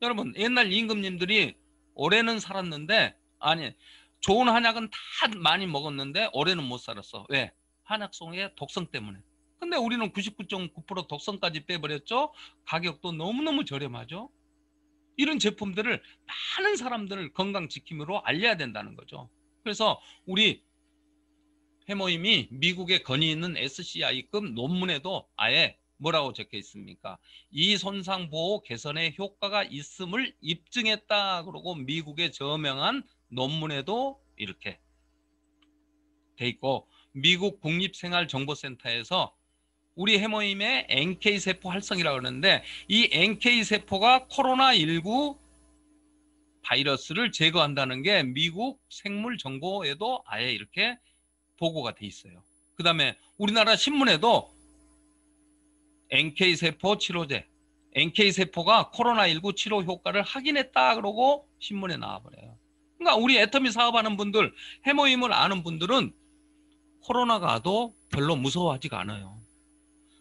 여러분 옛날 임금님들이 올해는 살았는데 아니 좋은 한약은 다 많이 먹었는데 올해는 못 살았어. 왜? 한약성의 독성 때문에. 근데 우리는 99.9% 독성까지 빼버렸죠. 가격도 너무너무 저렴하죠. 이런 제품들을 많은 사람들을 건강 지킴으로 알려야 된다는 거죠. 그래서 우리 해모임이 미국에 건의 있는 SCI급 논문에도 아예 뭐라고 적혀 있습니까? 이 손상 보호 개선에 효과가 있음을 입증했다. 그러고 미국의 저명한 논문에도 이렇게 돼 있고 미국 국립생활정보센터에서 우리 해모임의 NK세포 활성이라고 그러는데 이 NK세포가 코로나19 바이러스를 제거한다는 게 미국 생물정보에도 아예 이렇게 보고가 돼 있어요. 그 다음에 우리나라 신문에도 NK세포 치료제, NK세포가 코로나19 치료 효과를 확인했다 그러고 신문에 나와버려요. 그러니까 우리 애터미 사업하는 분들, 해모임을 아는 분들은 코로나가 와도 별로 무서워하지가 않아요.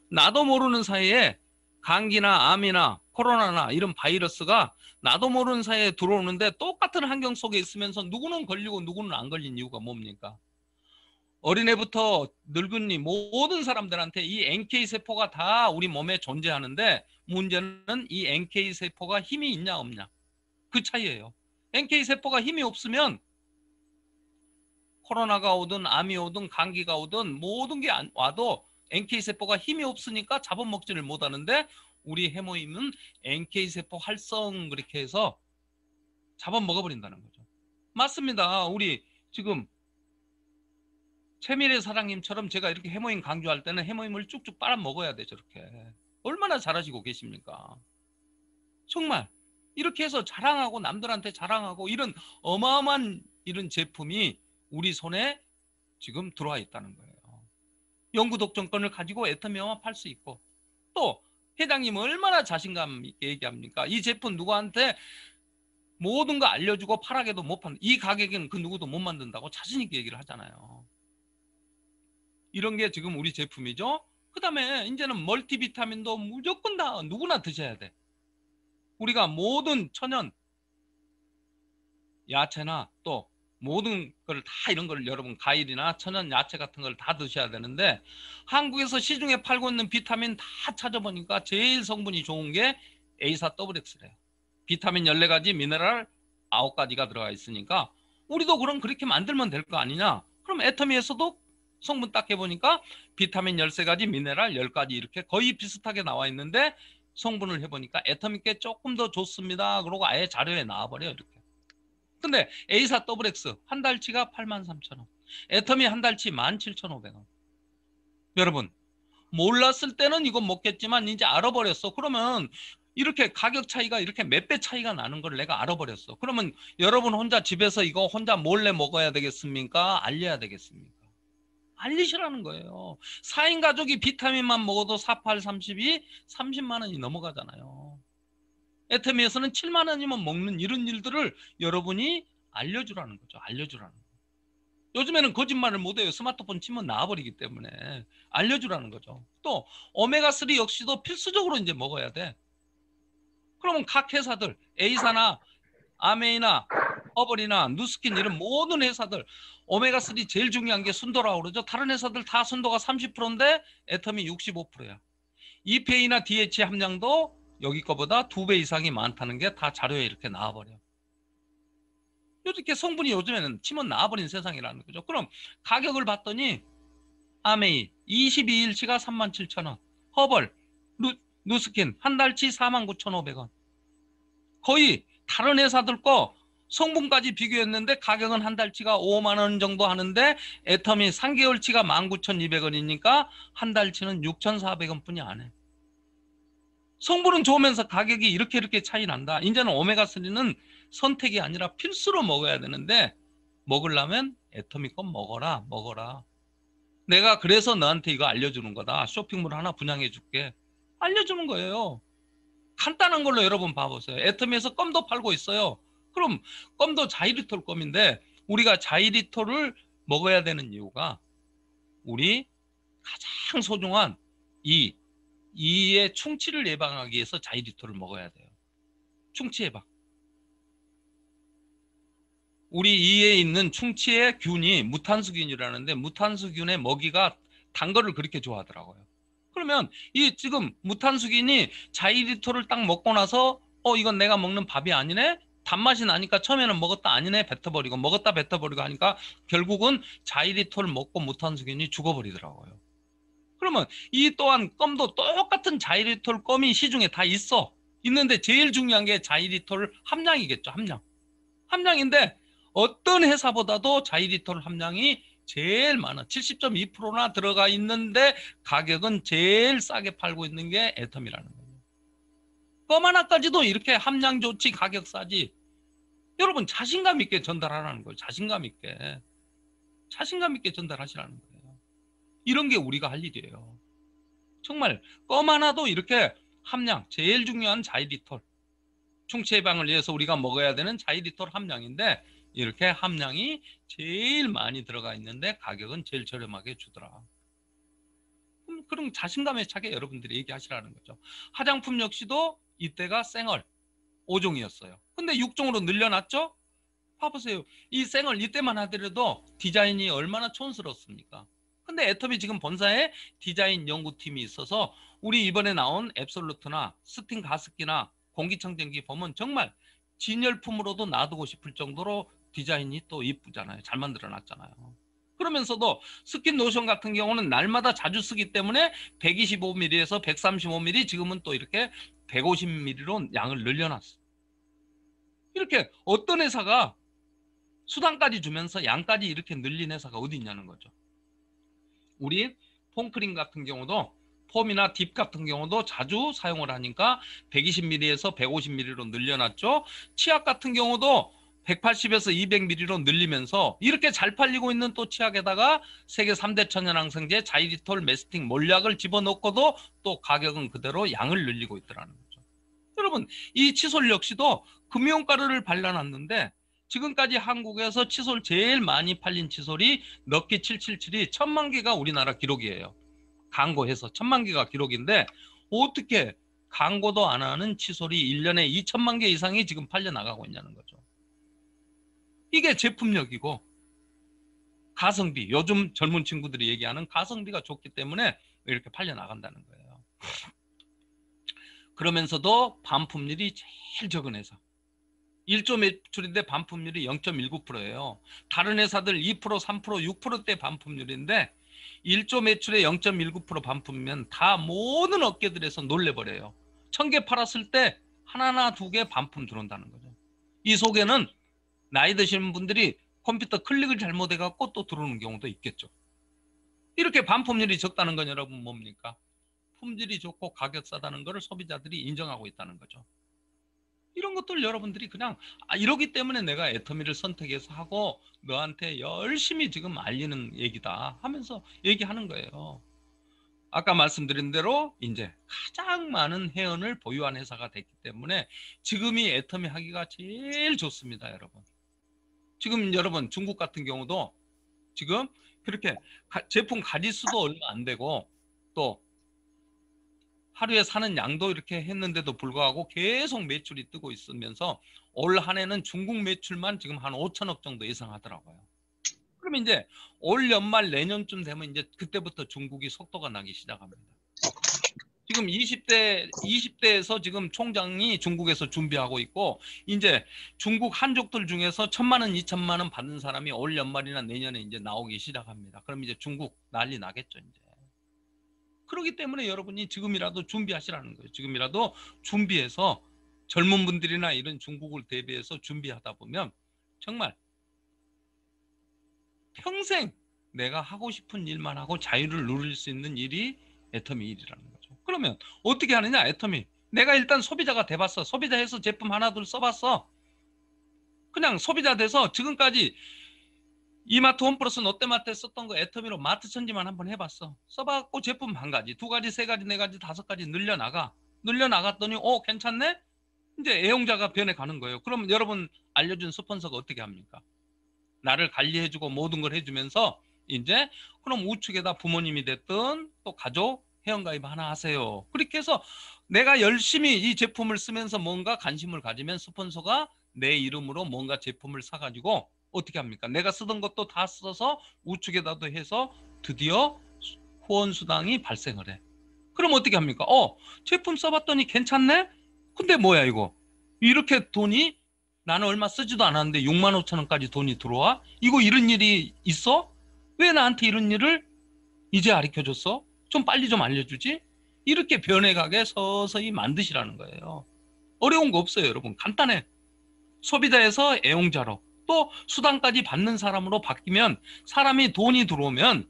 나도 모르는 사이에 감기나 암이나 코로나나 이런 바이러스가 나도 모르는 사이에 들어오는데 똑같은 환경 속에 있으면서 누구는 걸리고 누구는 안 걸린 이유가 뭡니까? 어린애부터 늙은이 모든 사람들한테 이 NK세포가 다 우리 몸에 존재하는데 문제는 이 NK세포가 힘이 있냐 없냐 그 차이예요. NK세포가 힘이 없으면 코로나가 오든 암이 오든 감기가 오든 모든 게 와도 NK세포가 힘이 없으니까 잡아먹지를 못하는데 우리 해모임은 NK세포 활성 그렇게 해서 잡아먹어버린다는 거죠. 맞습니다. 우리 지금 최미래 사장님처럼 제가 이렇게 해모임 강조할 때는 해모임을 쭉쭉 빨아먹어야 돼. 저렇게 얼마나 잘하시고 계십니까? 정말 이렇게 해서 자랑하고 남들한테 자랑하고 이런 어마어마한 이런 제품이 우리 손에 지금 들어와 있다는 거예요. 연구 독점권을 가지고 애터미 영업할 수 있고 또 회장님 얼마나 자신감 있게 얘기합니까? 이 제품 누구한테 모든 거 알려주고 팔아게도 못 판다. 이 가격에는 그 누구도 못 만든다고 자신 있게 얘기를 하잖아요. 이런 게 지금 우리 제품이죠. 그 다음에 이제는 멀티비타민도 무조건 다 누구나 드셔야 돼. 우리가 모든 천연 야채나 또 모든 걸 다 이런 걸 여러분 과일이나 천연 야채 같은 걸 다 드셔야 되는데 한국에서 시중에 팔고 있는 비타민 다 찾아보니까 제일 성분이 좋은 게 A4WX래요. 비타민 14가지, 미네랄 9가지가 들어가 있으니까 우리도 그럼 그렇게 만들면 될 거 아니냐? 그럼 애터미에서도 성분 딱 해보니까 비타민 13가지, 미네랄 10가지 이렇게 거의 비슷하게 나와 있는데 성분을 해보니까 애터미께 조금 더 좋습니다. 그러고 아예 자료에 나와버려요. 이렇게. 근데 A4WX 한 달치가 83,000원. 애터미 한 달치 17,500원. 여러분 몰랐을 때는 이거 먹겠지만 이제 알아버렸어. 그러면 이렇게 가격 차이가 이렇게 몇 배 차이가 나는 걸 내가 알아버렸어. 그러면 여러분 혼자 집에서 이거 혼자 몰래 먹어야 되겠습니까? 알려야 되겠습니까? 알리시라는 거예요. 4인 가족이 비타민만 먹어도 48, 32, 30만 원이 넘어가잖아요. 애터미에서는 7만 원이면 먹는 이런 일들을 여러분이 알려주라는 거죠. 알려주라는 거예요. 요즘에는 거짓말을 못해요. 스마트폰 치면 나와버리기 때문에 알려주라는 거죠. 또 오메가3 역시도 필수적으로 이제 먹어야 돼. 그러면 각 회사들 A사나 아메이나 허벌이나 누스킨 이런 모든 회사들 오메가3 제일 중요한 게 순도라고 그러죠. 다른 회사들 다 순도가 30%인데 애터미 65%야. EPA나 DHA 함량도 여기 거보다 2배 이상이 많다는 게 다 자료에 이렇게 나와버려. 이렇게 성분이 요즘에는 치면 나와버린 세상이라는 거죠. 그럼 가격을 봤더니 아메이 22일치가 37,000원, 허벌, 누스킨 한 달치 49,500원. 거의 다른 회사들 거 성분까지 비교했는데 가격은 한 달치가 5만 원 정도 하는데 애터미 3개월치가 19,200원이니까 한 달치는 6,400원 뿐이 안 해. 성분은 좋으면서 가격이 이렇게 차이 난다. 이제는 오메가3는 선택이 아니라 필수로 먹어야 되는데 먹으려면 애터미 건 먹어라. 내가 그래서 너한테 이거 알려주는 거다. 쇼핑몰 하나 분양해 줄게. 알려주는 거예요. 간단한 걸로 여러분 봐보세요. 애터미에서 껌도 팔고 있어요. 그럼 껌도 자이리톨 껌인데 우리가 자이리톨을 먹어야 되는 이유가 우리 가장 소중한 이의 충치를 예방하기 위해서 자이리톨을 먹어야 돼요. 충치 예방. 우리 이에 있는 충치의 균이 무탄수균이라는데 무탄수균의 먹이가 단 거를 그렇게 좋아하더라고요. 그러면 이 지금 무탄수균이 자이리톨을 딱 먹고 나서 이건 내가 먹는 밥이 아니네? 단맛이 나니까 처음에는 먹었다 아니네? 뱉어버리고 먹었다 뱉어버리고 하니까 결국은 자이리톨 먹고 무탄수균이 죽어버리더라고요. 그러면 이 또한 껌도 똑같은 자이리톨 껌이 시중에 다 있어. 있는데 제일 중요한 게 자이리톨 함량이겠죠. 함량인데 어떤 회사보다도 자이리톨 함량이 제일 많아. 70.2%나 들어가 있는데 가격은 제일 싸게 팔고 있는 게 애텀이라는 거예요. 껌 하나까지도 이렇게 함량 좋지 가격 싸지. 여러분 자신감 있게 전달하라는 거예요. 자신감 있게 전달하시라는 거예요. 이런 게 우리가 할 일이에요. 정말 껌 하나도 이렇게 함량 제일 중요한 자이리톨, 충치 예방을 위해서 우리가 먹어야 되는 자이리톨 함량인데 이렇게 함량이 제일 많이 들어가 있는데 가격은 제일 저렴하게 주더라. 그럼 자신감에 차게 여러분들이 얘기하시라는 거죠. 화장품 역시도 이때가 생얼 5종이었어요. 근데 6종으로 늘려놨죠? 봐보세요. 이 생얼 이때만 하더라도 디자인이 얼마나 촌스럽습니까? 근데 애텀이 지금 본사에 디자인 연구팀이 있어서 우리 이번에 나온 앱솔루트나 스팀 가습기나 공기청정기 보면 정말 진열품으로도 놔두고 싶을 정도로 디자인이 또 이쁘잖아요. 잘 만들어 놨잖아요. 그러면서도 스킨 로션 같은 경우는 날마다 자주 쓰기 때문에 125ml에서 135ml 지금은 또 이렇게 150ml로 양을 늘려놨어. 이렇게 어떤 회사가 수당까지 주면서 양까지 이렇게 늘린 회사가 어디 있냐는 거죠. 우리 폼크림 같은 경우도 폼이나 딥 같은 경우도 자주 사용을 하니까 120ml에서 150ml로 늘려놨죠. 치약 같은 경우도 180에서 200ml로 늘리면서 이렇게 잘 팔리고 있는 또 치약에다가 세계 3대 천연항생제 자이리톨 메스팅 몰약을 집어넣고도 또 가격은 그대로 양을 늘리고 있더라는 거죠. 여러분 이 칫솔 역시도 금용가루를 발라놨는데 지금까지 한국에서 칫솔 제일 많이 팔린 칫솔이 럭키 777이 1000만 개가 우리나라 기록이에요. 광고해서 1000만 개가 기록인데 어떻게 광고도 안 하는 칫솔이 1년에 2000만 개 이상이 지금 팔려나가고 있냐는 거죠. 이게 제품력이고 가성비, 요즘 젊은 친구들이 얘기하는 가성비가 좋기 때문에 이렇게 팔려나간다는 거예요. 그러면서도 반품률이 제일 적은 회사. 1조 매출인데 반품률이 0.19%예요. 다른 회사들 2%, 3%, 6%대 반품률인데 1조 매출에 0.19% 반품이면 다 모든 업계들에서 놀래버려요. 1000개 팔았을 때 하나나 두 개 반품 들어온다는 거죠. 이 속에는 나이 드시는 분들이 컴퓨터 클릭을 잘못해갖고 또 들어오는 경우도 있겠죠. 이렇게 반품률이 적다는 건 여러분 뭡니까? 품질이 좋고 가격 싸다는 것을 소비자들이 인정하고 있다는 거죠. 이런 것들 여러분들이 그냥 이러기 때문에 내가 애터미를 선택해서 하고 너한테 열심히 지금 알리는 얘기다 하면서 얘기하는 거예요. 아까 말씀드린 대로 이제 가장 많은 회원을 보유한 회사가 됐기 때문에 지금이 애터미 하기가 제일 좋습니다, 여러분. 지금 여러분 중국 같은 경우도 지금 그렇게 제품 가짓수도 얼마 안 되고 또 하루에 사는 양도 이렇게 했는데도 불구하고 계속 매출이 뜨고 있으면서 올 한 해는 중국 매출만 지금 한 5천억 정도 예상하더라고요. 그럼 이제 올 연말 내년쯤 되면 이제 그때부터 중국이 속도가 나기 시작합니다. 지금 20대에서 지금 총장이 중국에서 준비하고 있고 이제 중국 한족들 중에서 1000만 원, 2000만 원 받는 사람이 올 연말이나 내년에 이제 나오기 시작합니다. 그럼 이제 중국 난리 나겠죠, 이제. 그렇기 때문에 여러분이 지금이라도 준비하시라는 거예요. 지금이라도 준비해서 젊은 분들이나 이런 중국을 대비해서 준비하다 보면 정말 평생 내가 하고 싶은 일만 하고 자유를 누릴 수 있는 일이 애터미 일이라는 거죠. 그러면 어떻게 하느냐? 애터미 내가 일단 소비자가 돼봤어. 소비자해서 제품 하나둘 써봤어. 그냥 소비자 돼서 지금까지 이마트 홈플러스 롯데마트에 썼던 거 애터미로 마트 천지만 한번 해봤어. 써봤고 제품 한 가지, 두 가지, 세 가지, 네 가지, 다섯 가지 늘려나갔더니 괜찮네? 이제 애용자가 변해가는 거예요. 그럼 여러분 알려준 스폰서가 어떻게 합니까? 나를 관리해주고 모든 걸 해주면서 이제 그럼 우측에다 부모님이 됐든 또 가족 회원가입 하나 하세요. 그렇게 해서 내가 열심히 이 제품을 쓰면서 뭔가 관심을 가지면 스폰서가 내 이름으로 뭔가 제품을 사가지고 어떻게 합니까? 내가 쓰던 것도 다 써서 우측에다도 해서 드디어 후원수당이 발생을 해. 그럼 어떻게 합니까? 제품 써봤더니 괜찮네? 근데 뭐야 이거? 이렇게 돈이 나는 얼마 쓰지도 않았는데 6만 5천 원까지 돈이 들어와? 이거 이런 일이 있어? 왜 나한테 이런 일을 이제 가르쳐줬어? 좀 빨리 좀 알려주지? 이렇게 변해가게 서서히 만드시라는 거예요. 어려운 거 없어요, 여러분. 간단해. 소비자에서 애용자로 또 수당까지 받는 사람으로 바뀌면 사람이 돈이 들어오면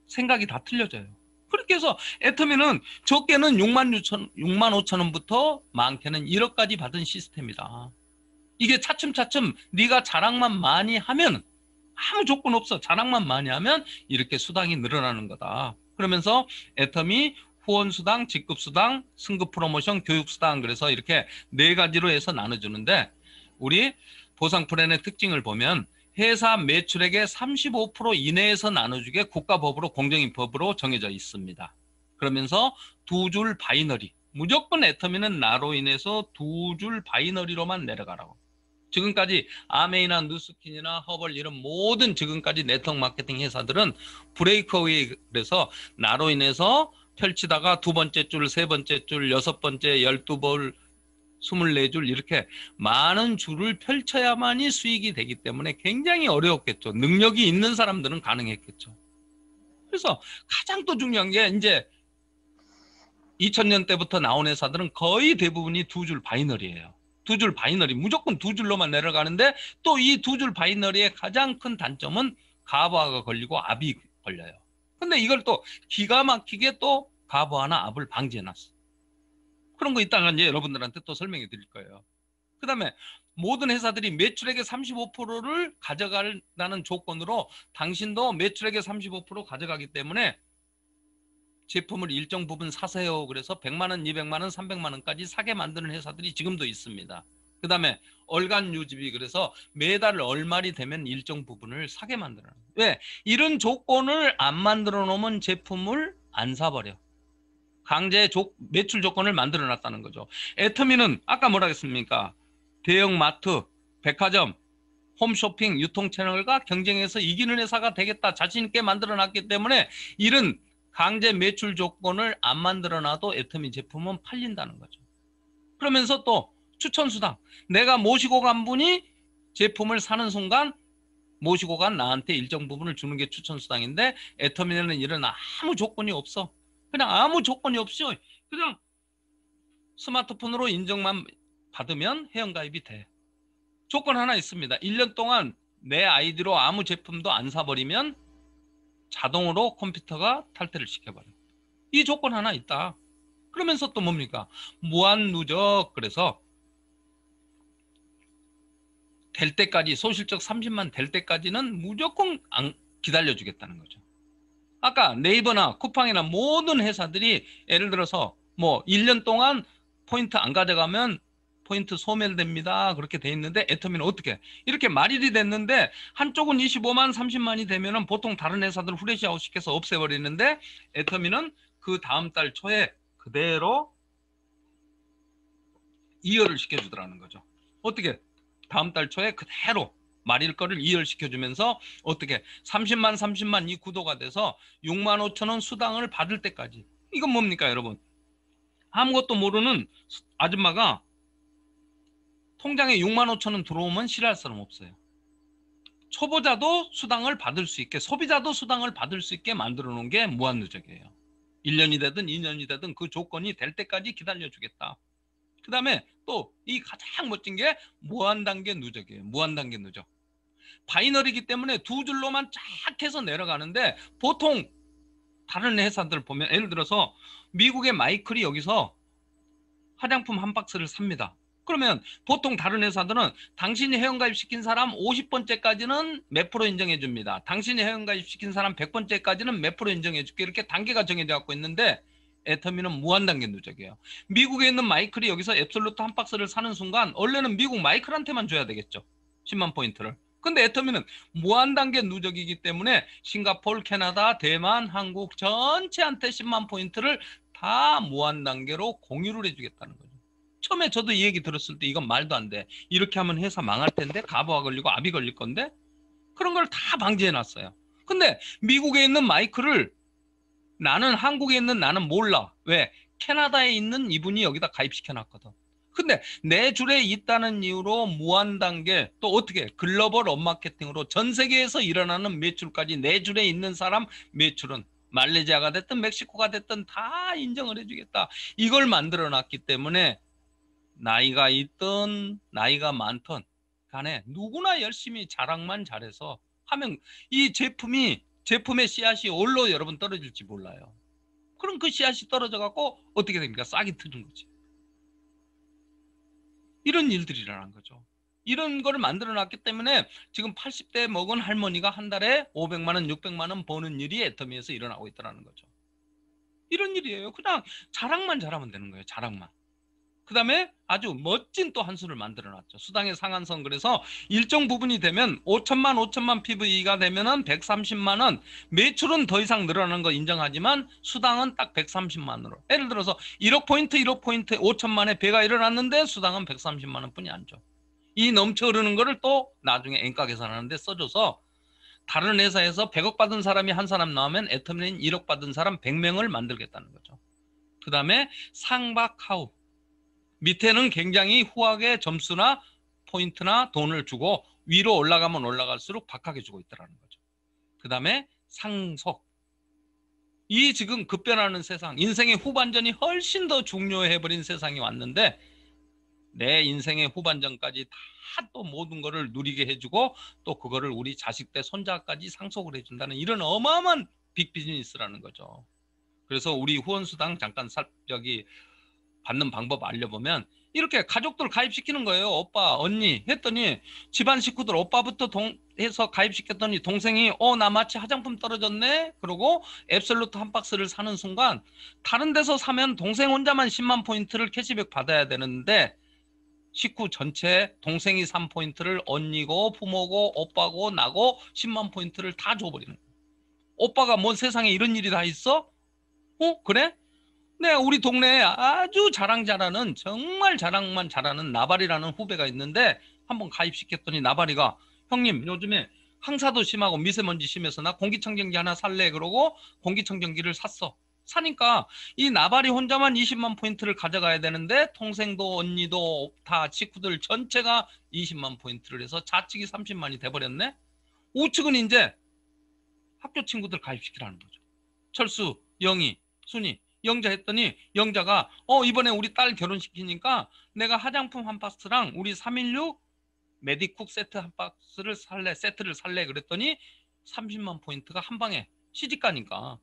생각이 다 틀려져요. 그렇게 해서 애터미는 적게는 6만 5천 원부터 많게는 1억까지 받은 시스템이다. 이게 차츰차츰 네가 자랑만 많이 하면 아무 조건 없어. 자랑만 많이 하면 이렇게 수당이 늘어나는 거다. 그러면서 애터미 후원수당, 직급수당, 승급 프로모션, 교육수당 그래서 이렇게 4가지로 해서 나눠주는데 우리 보상 플랜의 특징을 보면 회사 매출액의 35% 이내에서 나눠주게 국가법으로 공정인법으로 정해져 있습니다. 그러면서 2줄 바이너리 무조건 애터미는 나로 인해서 2줄 바이너리로만 내려가라고. 지금까지 아메이나 누스킨이나 허벌 이런 모든 지금까지 네트워크 마케팅 회사들은 브레이크어웨이 그래서 나로 인해서 펼치다가 2번째 줄, 3번째 줄, 6번째, 12벌 24줄 이렇게 많은 줄을 펼쳐야만이 수익이 되기 때문에 굉장히 어려웠겠죠. 능력이 있는 사람들은 가능했겠죠. 그래서 가장 또 중요한 게 이제 2000년 때부터 나온 회사들은 거의 대부분이 2줄 바이너리예요. 2줄 바이너리 무조건 2줄로만 내려가는데 또 이 2줄 바이너리의 가장 큰 단점은 가부화가 걸리고 압이 걸려요. 근데 이걸 또 기가 막히게 또 가부화나 압을 방지해놨어. 그런 거 있다가 이제 여러분들한테 또 설명해 드릴 거예요. 그 다음에 모든 회사들이 매출액의 35%를 가져가는 조건으로 당신도 매출액의 35% 가져가기 때문에 제품을 일정 부분 사세요. 그래서 100만 원, 200만 원, 300만 원까지 사게 만드는 회사들이 지금도 있습니다. 그 다음에 얼간 유지비 그래서 매달 얼마리 되면 일정 부분을 사게 만들어요. 왜? 이런 조건을 안 만들어 놓으면 제품을 안 사버려. 강제 매출 조건을 만들어 놨다는 거죠. 애터미는 아까 뭐라 했습니까? 대형 마트, 백화점, 홈쇼핑, 유통 채널과 경쟁해서 이기는 회사가 되겠다. 자신 있게 만들어 놨기 때문에 이런 강제 매출 조건을 안 만들어 놔도 애터미 제품은 팔린다는 거죠. 그러면서 또 추천수당. 내가 모시고 간 분이 제품을 사는 순간 모시고 간 나한테 일정 부분을 주는 게 추천수당인데 애터미는 이런 아무 조건이 없어. 그냥 아무 조건이 없어. 그냥 스마트폰으로 인정만 받으면 회원가입이 돼. 조건 하나 있습니다. 1년 동안 내 아이디로 아무 제품도 안 사버리면 자동으로 컴퓨터가 탈퇴를 시켜버려. 이 조건 하나 있다. 그러면서 또 뭡니까? 무한 누적. 그래서 될 때까지 소실적 30만 될 때까지는 무조건 기다려주겠다는 거죠. 아까 네이버나 쿠팡이나 모든 회사들이 예를 들어서 뭐 1년 동안 포인트 안 가져가면 포인트 소멸됩니다. 그렇게 돼 있는데 애터미는 어떻게? 이렇게 말일이 됐는데 한쪽은 25만 30만이 되면은 보통 다른 회사들은 후레시아웃 시켜서 없애버리는데 애터미는 그 다음 달 초에 그대로 이열을 시켜주더라는 거죠. 어떻게? 다음 달 초에 그대로 말일 거를 이열시켜주면서 어떻게 30만 이 구도가 돼서 6만 5천 원 수당을 받을 때까지. 이건 뭡니까 여러분? 아무것도 모르는 아줌마가 통장에 6만 5천 원 들어오면 싫어할 사람 없어요. 초보자도 수당을 받을 수 있게 소비자도 수당을 받을 수 있게 만들어 놓은 게 무한누적이에요. 1년이 되든 2년이 되든 그 조건이 될 때까지 기다려주겠다. 그 다음에 또 이 가장 멋진 게 무한단계 누적이에요. 무한단계 누적. 바이너리이기 때문에 2줄로만 쫙 해서 내려가는데 보통 다른 회사들 보면 예를 들어서 미국의 마이클이 여기서 화장품 한 박스를 삽니다. 그러면 보통 다른 회사들은 당신이 회원가입 시킨 사람 50번째까지는 몇 프로 인정해 줍니다. 당신이 회원가입 시킨 사람 100번째까지는 몇 프로 인정해 줄게. 이렇게 단계가 정해져 갖고 있는데 애터미는 무한단계 누적이에요. 미국에 있는 마이클이 여기서 앱솔루트 한 박스를 사는 순간 원래는 미국 마이클한테만 줘야 되겠죠. 10만 포인트를. 근데 애터미는 무한단계 누적이기 때문에 싱가포르, 캐나다, 대만, 한국 전체한테 10만 포인트를 다 무한단계로 공유를 해주겠다는 거죠. 처음에 저도 이 얘기 들었을 때 이건 말도 안 돼. 이렇게 하면 회사 망할 텐데, 가부가 걸리고 압이 걸릴 건데, 그런 걸 다 방지해 놨어요. 근데 미국에 있는 마이크를 나는 한국에 있는 나는 몰라. 왜? 캐나다에 있는 이분이 여기다 가입시켜 놨거든. 근데 내 줄에 있다는 이유로 무한단계, 또 어떻게 글로벌 업마케팅으로 전 세계에서 일어나는 매출까지 내 줄에 있는 사람 매출은 말레이시아가 됐든 멕시코가 됐든 다 인정을 해주겠다. 이걸 만들어 놨기 때문에 나이가 있든 나이가 많든 간에 누구나 열심히 자랑만 잘해서 하면 이 제품의 씨앗이 어디로 여러분 떨어질지 몰라요. 그럼 그 씨앗이 떨어져 갖고 어떻게 됩니까? 싹이 트는 거지. 이런 일들이 일어난 거죠. 이런 거를 만들어 놨기 때문에 지금 80대 먹은 할머니가 한 달에 500만 원, 600만 원 버는 일이 애터미에서 일어나고 있다는 거죠. 이런 일이에요. 그냥 자랑만 잘하면 되는 거예요. 자랑만. 그 다음에 아주 멋진 또 한 수를 만들어 놨죠. 수당의 상한선. 그래서 일정 부분이 되면 5천만 PV가 되면은 130만 원. 매출은 더 이상 늘어나는 거 인정하지만 수당은 딱 130만으로. 예를 들어서 1억 포인트 5천만에 배가 일어났는데 수당은 130만 원 뿐이 안 줘. 이 넘쳐 흐르는 거를 또 나중에 엔가 계산하는데 써줘서 다른 회사에서 100억 받은 사람이 한 사람 나오면 애터미는 1억 받은 사람 100명을 만들겠다는 거죠. 그 다음에 상박하우. 밑에는 굉장히 후하게 점수나 포인트나 돈을 주고 위로 올라가면 올라갈수록 박하게 주고 있다는 거죠. 그 다음에 상속. 이 지금 급변하는 세상, 인생의 후반전이 훨씬 더 중요해버린 세상이 왔는데 내 인생의 후반전까지 다 또 모든 거를 누리게 해주고 또 그거를 우리 자식 때 손자까지 상속을 해준다는 이런 어마어마한 빅비즈니스라는 거죠. 그래서 우리 후원수당 잠깐 받는 방법 알려보면 이렇게 가족들 가입시키는 거예요. 오빠, 언니 했더니 집안 식구들 오빠부터 해서 가입시켰더니 동생이 나 마치 화장품 떨어졌네? 그러고 앱솔루트 한 박스를 사는 순간 다른 데서 사면 동생 혼자만 10만 포인트를 캐시백 받아야 되는데 식구 전체 동생이 3포인트를 언니고 부모고 오빠고 나고 10만 포인트를 다 줘버리는 거예요. 오빠가 뭔 세상에 이런 일이 다 있어? 그래? 네, 우리 동네에 아주 자랑만 잘하는 나발이라는 후배가 있는데 한번 가입시켰더니 나발이가 형님 요즘에 황사도 심하고 미세먼지 심해서 나 공기청정기 하나 살래 그러고 공기청정기를 샀어. 사니까 이 나발이 혼자만 20만 포인트를 가져가야 되는데 동생도 언니도 다 식구들 전체가 20만 포인트를 해서 좌측이 30만이 돼버렸네. 우측은 이제 학교 친구들 가입시키라는 거죠. 철수, 영희, 순이 영자 했더니 영자가 이번에 우리 딸 결혼시키니까 내가 화장품 한 박스랑 우리 316 메디쿡 세트 한 박스를 세트를 살래 그랬더니 30만 포인트가 한 방에 시집가니까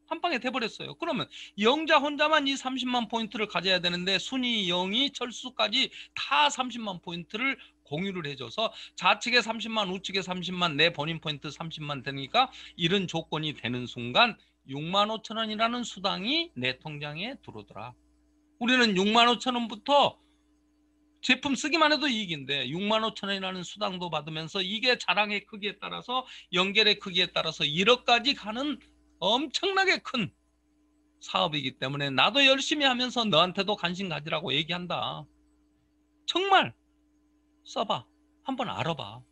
한 방에 돼버렸어요. 그러면 영자 혼자만 이 30만 포인트를 가져야 되는데 순이, 영희, 철수까지 다 30만 포인트를 공유를 해줘서 좌측에 30만, 우측에 30만, 내 본인 포인트 30만 되니까 이런 조건이 되는 순간 6만 5천 원이라는 수당이 내 통장에 들어오더라. 우리는 6만 5천 원부터 제품 쓰기만 해도 이익인데 6만 5천 원이라는 수당도 받으면서 이게 자랑의 크기에 따라서 연결의 크기에 따라서 1억까지 가는 엄청나게 큰 사업이기 때문에 나도 열심히 하면서 너한테도 관심 가지라고 얘기한다. 정말 써봐. 한번 알아봐.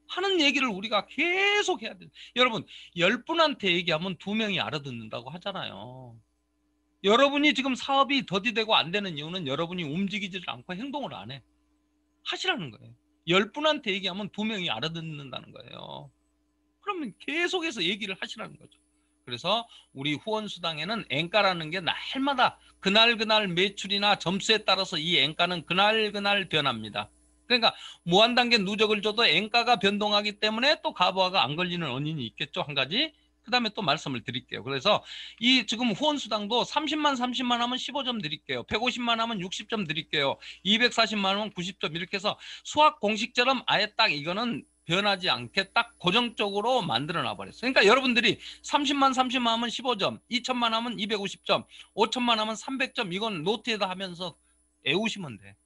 하는 얘기를 우리가 계속 해야 돼. 여러분 10분한테 얘기하면 2명이 알아듣는다고 하잖아요. 여러분이 지금 사업이 더디되고 안 되는 이유는 여러분이 움직이지를 않고 행동을 안 해. 하시라는 거예요. 10분한테 얘기하면 2명이 알아듣는다는 거예요. 그러면 계속해서 얘기를 하시라는 거죠. 그래서 우리 후원수당에는 엔가라는 게 날마다 그날 매출이나 점수에 따라서 이 엔가는 그날 변합니다. 그러니까 무한단계 누적을 줘도 엔가가 변동하기 때문에 또 가부화가 안 걸리는 원인이 있겠죠. 한 가지. 그 다음에 또 말씀을 드릴게요. 그래서 이 지금 후원수당도 30만 하면 15점 드릴게요. 150만 하면 60점 드릴게요. 240만 하면 90점 이렇게 해서 수학 공식처럼 아예 딱 이거는 변하지 않게 딱 고정적으로 만들어 놔버렸어요. 그러니까 여러분들이 30만 하면 15점, 2천만 하면 250점, 5천만 하면 300점 이건 노트에다 하면서 외우시면 돼.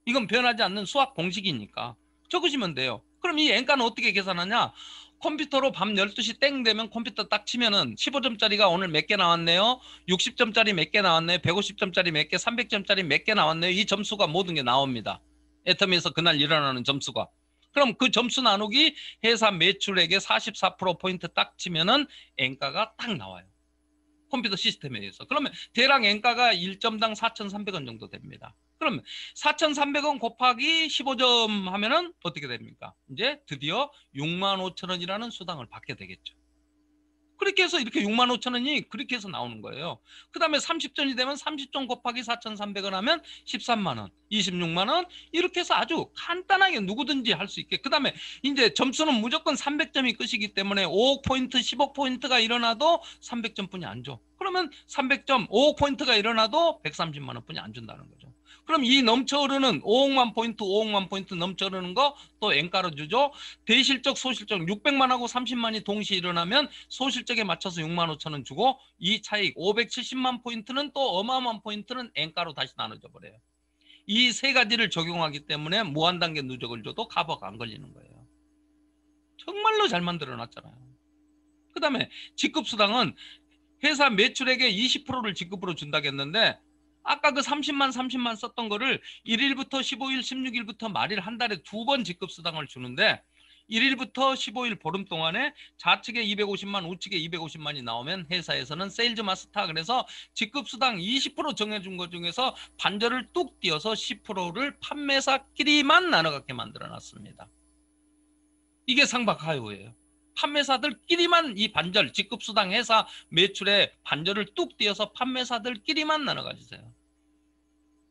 이건 변하지 않는 수학 공식이니까 적으시면 돼요. 그럼 이 N가는 어떻게 계산하냐? 컴퓨터로 밤 12시 땡 되면 컴퓨터 딱 치면은 15점짜리가 오늘 몇 개 나왔네요. 60점짜리 몇 개 나왔네요. 150점짜리 몇 개, 300점짜리 몇 개 나왔네요. 이 점수가 모든 게 나옵니다. 애터미에서 그날 일어나는 점수가. 그럼 그 점수 나누기 회사 매출액의 44%포인트 딱 치면은 N가가 딱 나와요. 컴퓨터 시스템에 의해서. 그러면 대략 N가가 1점당 4,300원 정도 됩니다. 그러면 4,300원 곱하기 15점 하면은 어떻게 됩니까? 이제 드디어 65,000원이라는 수당을 받게 되겠죠. 그렇게 해서 이렇게 65,000원이 그렇게 해서 나오는 거예요. 그 다음에 30점이 되면 30점 곱하기 4,300원 하면 13만 원, 26만 원 이렇게 해서 아주 간단하게 누구든지 할 수 있게. 그 다음에 이제 점수는 무조건 300점이 끝이기 때문에 5억 포인트, 10억 포인트가 일어나도 300점 뿐이 안 줘. 그러면 300점, 5억 포인트가 일어나도 130만 원 뿐이 안 준다는 거죠. 그럼 이 넘쳐흐르는 5억만 포인트, 5억만 포인트 넘쳐흐르는 거 또 N가로 주죠. 대실적, 소실적 600만하고 30만이 동시에 일어나면 소실적에 맞춰서 65,000원 주고 이 차익 570만 포인트는 또 어마어마한 포인트는 N가로 다시 나눠져 버려요. 이 세 가지를 적용하기 때문에 무한단계 누적을 줘도 값어가 안 걸리는 거예요. 정말로 잘 만들어 놨잖아요. 그 다음에 직급수당은 회사 매출액의 20%를 직급으로 준다고 했는데 아까 그 30만 썼던 거를 1일부터 15일, 16일부터 말일 한 달에 2번 직급수당을 주는데 1일부터 15일 보름 동안에 좌측에 250만, 우측에 250만이 나오면 회사에서는 세일즈 마스터 그래서 직급수당 20% 정해준 것 중에서 반절을 뚝 띄어서 10%를 판매사끼리만 나눠 갖게 만들어 놨습니다. 이게 상박하요예요. 판매사들끼리만 이 반절, 직급수당 회사 매출의 반절을 뚝 띄어서 판매사들끼리만 나눠 가지세요.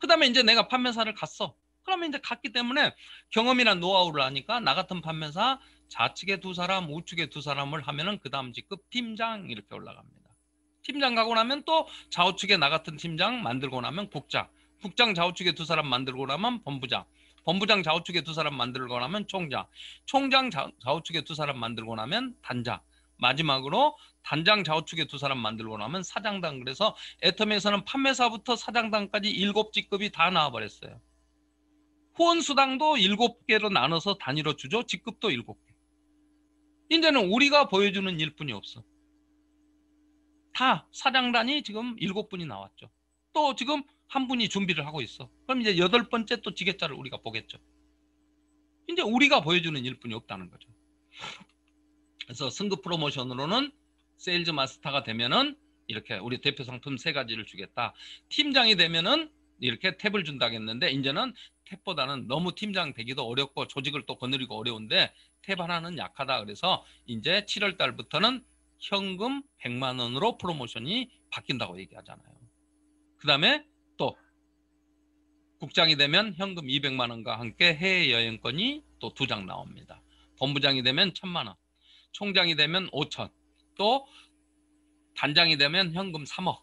그 다음에 이제 내가 판매사를 갔어. 그러면 이제 갔기 때문에 경험이나 노하우를 아니까 나 같은 판매사 좌측에 2사람, 우측에 2사람을 하면은 그 다음 직급 팀장 이렇게 올라갑니다. 팀장 가고 나면 또 좌우측에 나 같은 팀장 만들고 나면 국장, 국장 좌우측에 2사람 만들고 나면 본부장, 본부장 좌우측에 2사람 만들고 나면 총장, 총장 좌우측에 2사람 만들고 나면 단장, 마지막으로 단장 좌우측에 2사람 만들고 나면 사장단. 그래서 애터미에서는 판매사부터 사장단까지 7직급이 다 나와버렸어요. 후원수당도 7개로 나눠서 단위로 주죠. 직급도 7개. 이제는 우리가 보여주는 일뿐이 없어. 다 사장단이 지금 7분이 나왔죠. 또 지금 한 분이 준비를 하고 있어. 그럼 이제 8번째 또 지게차를 우리가 보겠죠. 이제 우리가 보여주는 일뿐이 없다는 거죠. 그래서 승급 프로모션으로는 세일즈 마스터가 되면은 이렇게 우리 대표 상품 3가지를 주겠다. 팀장이 되면은 이렇게 탭을 준다고 했는데 이제는 탭보다는 너무 팀장 되기도 어렵고 조직을 또 거느리고 어려운데 탭 하나는 약하다. 그래서 이제 7월 달부터는 현금 100만 원으로 프로모션이 바뀐다고 얘기하잖아요. 그 다음에 또 국장이 되면 현금 200만 원과 함께 해외여행권이 또 2장 나옵니다. 본부장이 되면 1000만 원, 총장이 되면 5천, 또 단장이 되면 현금 3억.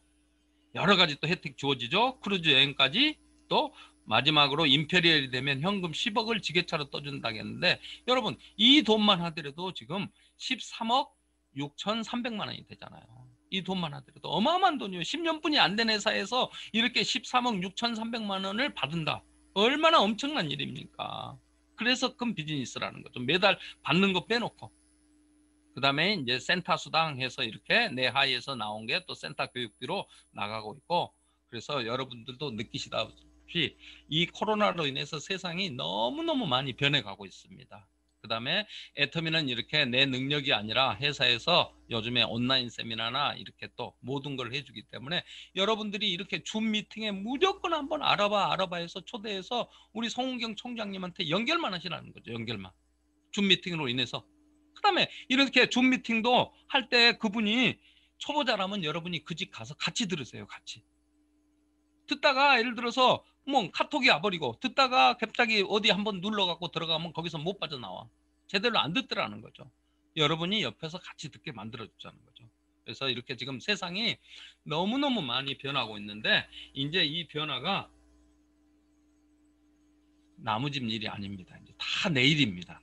여러 가지 또 혜택 주어지죠. 크루즈 여행까지. 또 마지막으로 임페리얼이 되면 현금 10억을 지게차로 떠준다고 했는데 여러분 이 돈만 하더라도 지금 13억 6,300만 원이 되잖아요. 이 돈만 하더라도 어마어마한 돈이에요. 10년뿐이 안 된 회사에서 이렇게 13억 6,300만 원을 받는다. 얼마나 엄청난 일입니까? 그래서 큰 비즈니스라는 거죠. 매달 받는 거 빼놓고. 그 다음에 이제 센터 수당 해서 이렇게 내 하에서 나온 게 또 센터 교육비로 나가고 있고, 그래서 여러분들도 느끼시다시피 이 코로나로 인해서 세상이 너무너무 많이 변해가고 있습니다. 그 다음에 애터미는 이렇게 내 능력이 아니라 회사에서 요즘에 온라인 세미나나 이렇게 또 모든 걸 해주기 때문에 여러분들이 이렇게 줌 미팅에 무조건 한번 알아봐 해서 초대해서 우리 송은경 총장님한테 연결만 하시라는 거죠. 연결만. 줌 미팅으로 인해서. 그 다음에 이렇게 줌 미팅도 할 때 그분이 초보자라면 여러분이 그 집 가서 같이 들으세요. 같이. 듣다가 예를 들어서 뭐 카톡이 와버리고 듣다가 갑자기 어디 한번 눌러갖고 들어가면 거기서 못 빠져나와. 제대로 안 듣더라는 거죠. 여러분이 옆에서 같이 듣게 만들어주자는 거죠. 그래서 이렇게 지금 세상이 너무너무 많이 변하고 있는데 이제 이 변화가 나머집 일이 아닙니다. 이제 다 내일입니다.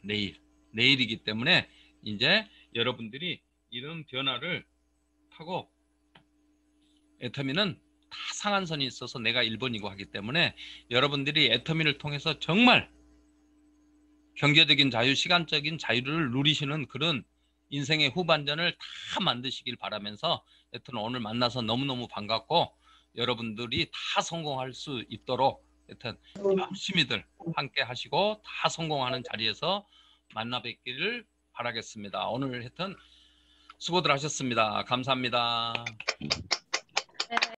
내일이기 때문에 이제 여러분들이 이런 변화를 타고 애터미는 다 상한선이 있어서 내가 1번이고 하기 때문에 여러분들이 애터미를 통해서 정말 경제적인 자유, 시간적인 자유를 누리시는 그런 인생의 후반전을 다 만드시길 바라면서 하여튼 오늘 만나서 너무너무 반갑고 여러분들이 다 성공할 수 있도록 하여튼 열심히들 함께 하시고 다 성공하는 자리에서 만나 뵙기를 바라겠습니다. 오늘 하여튼 수고들 하셨습니다. 감사합니다.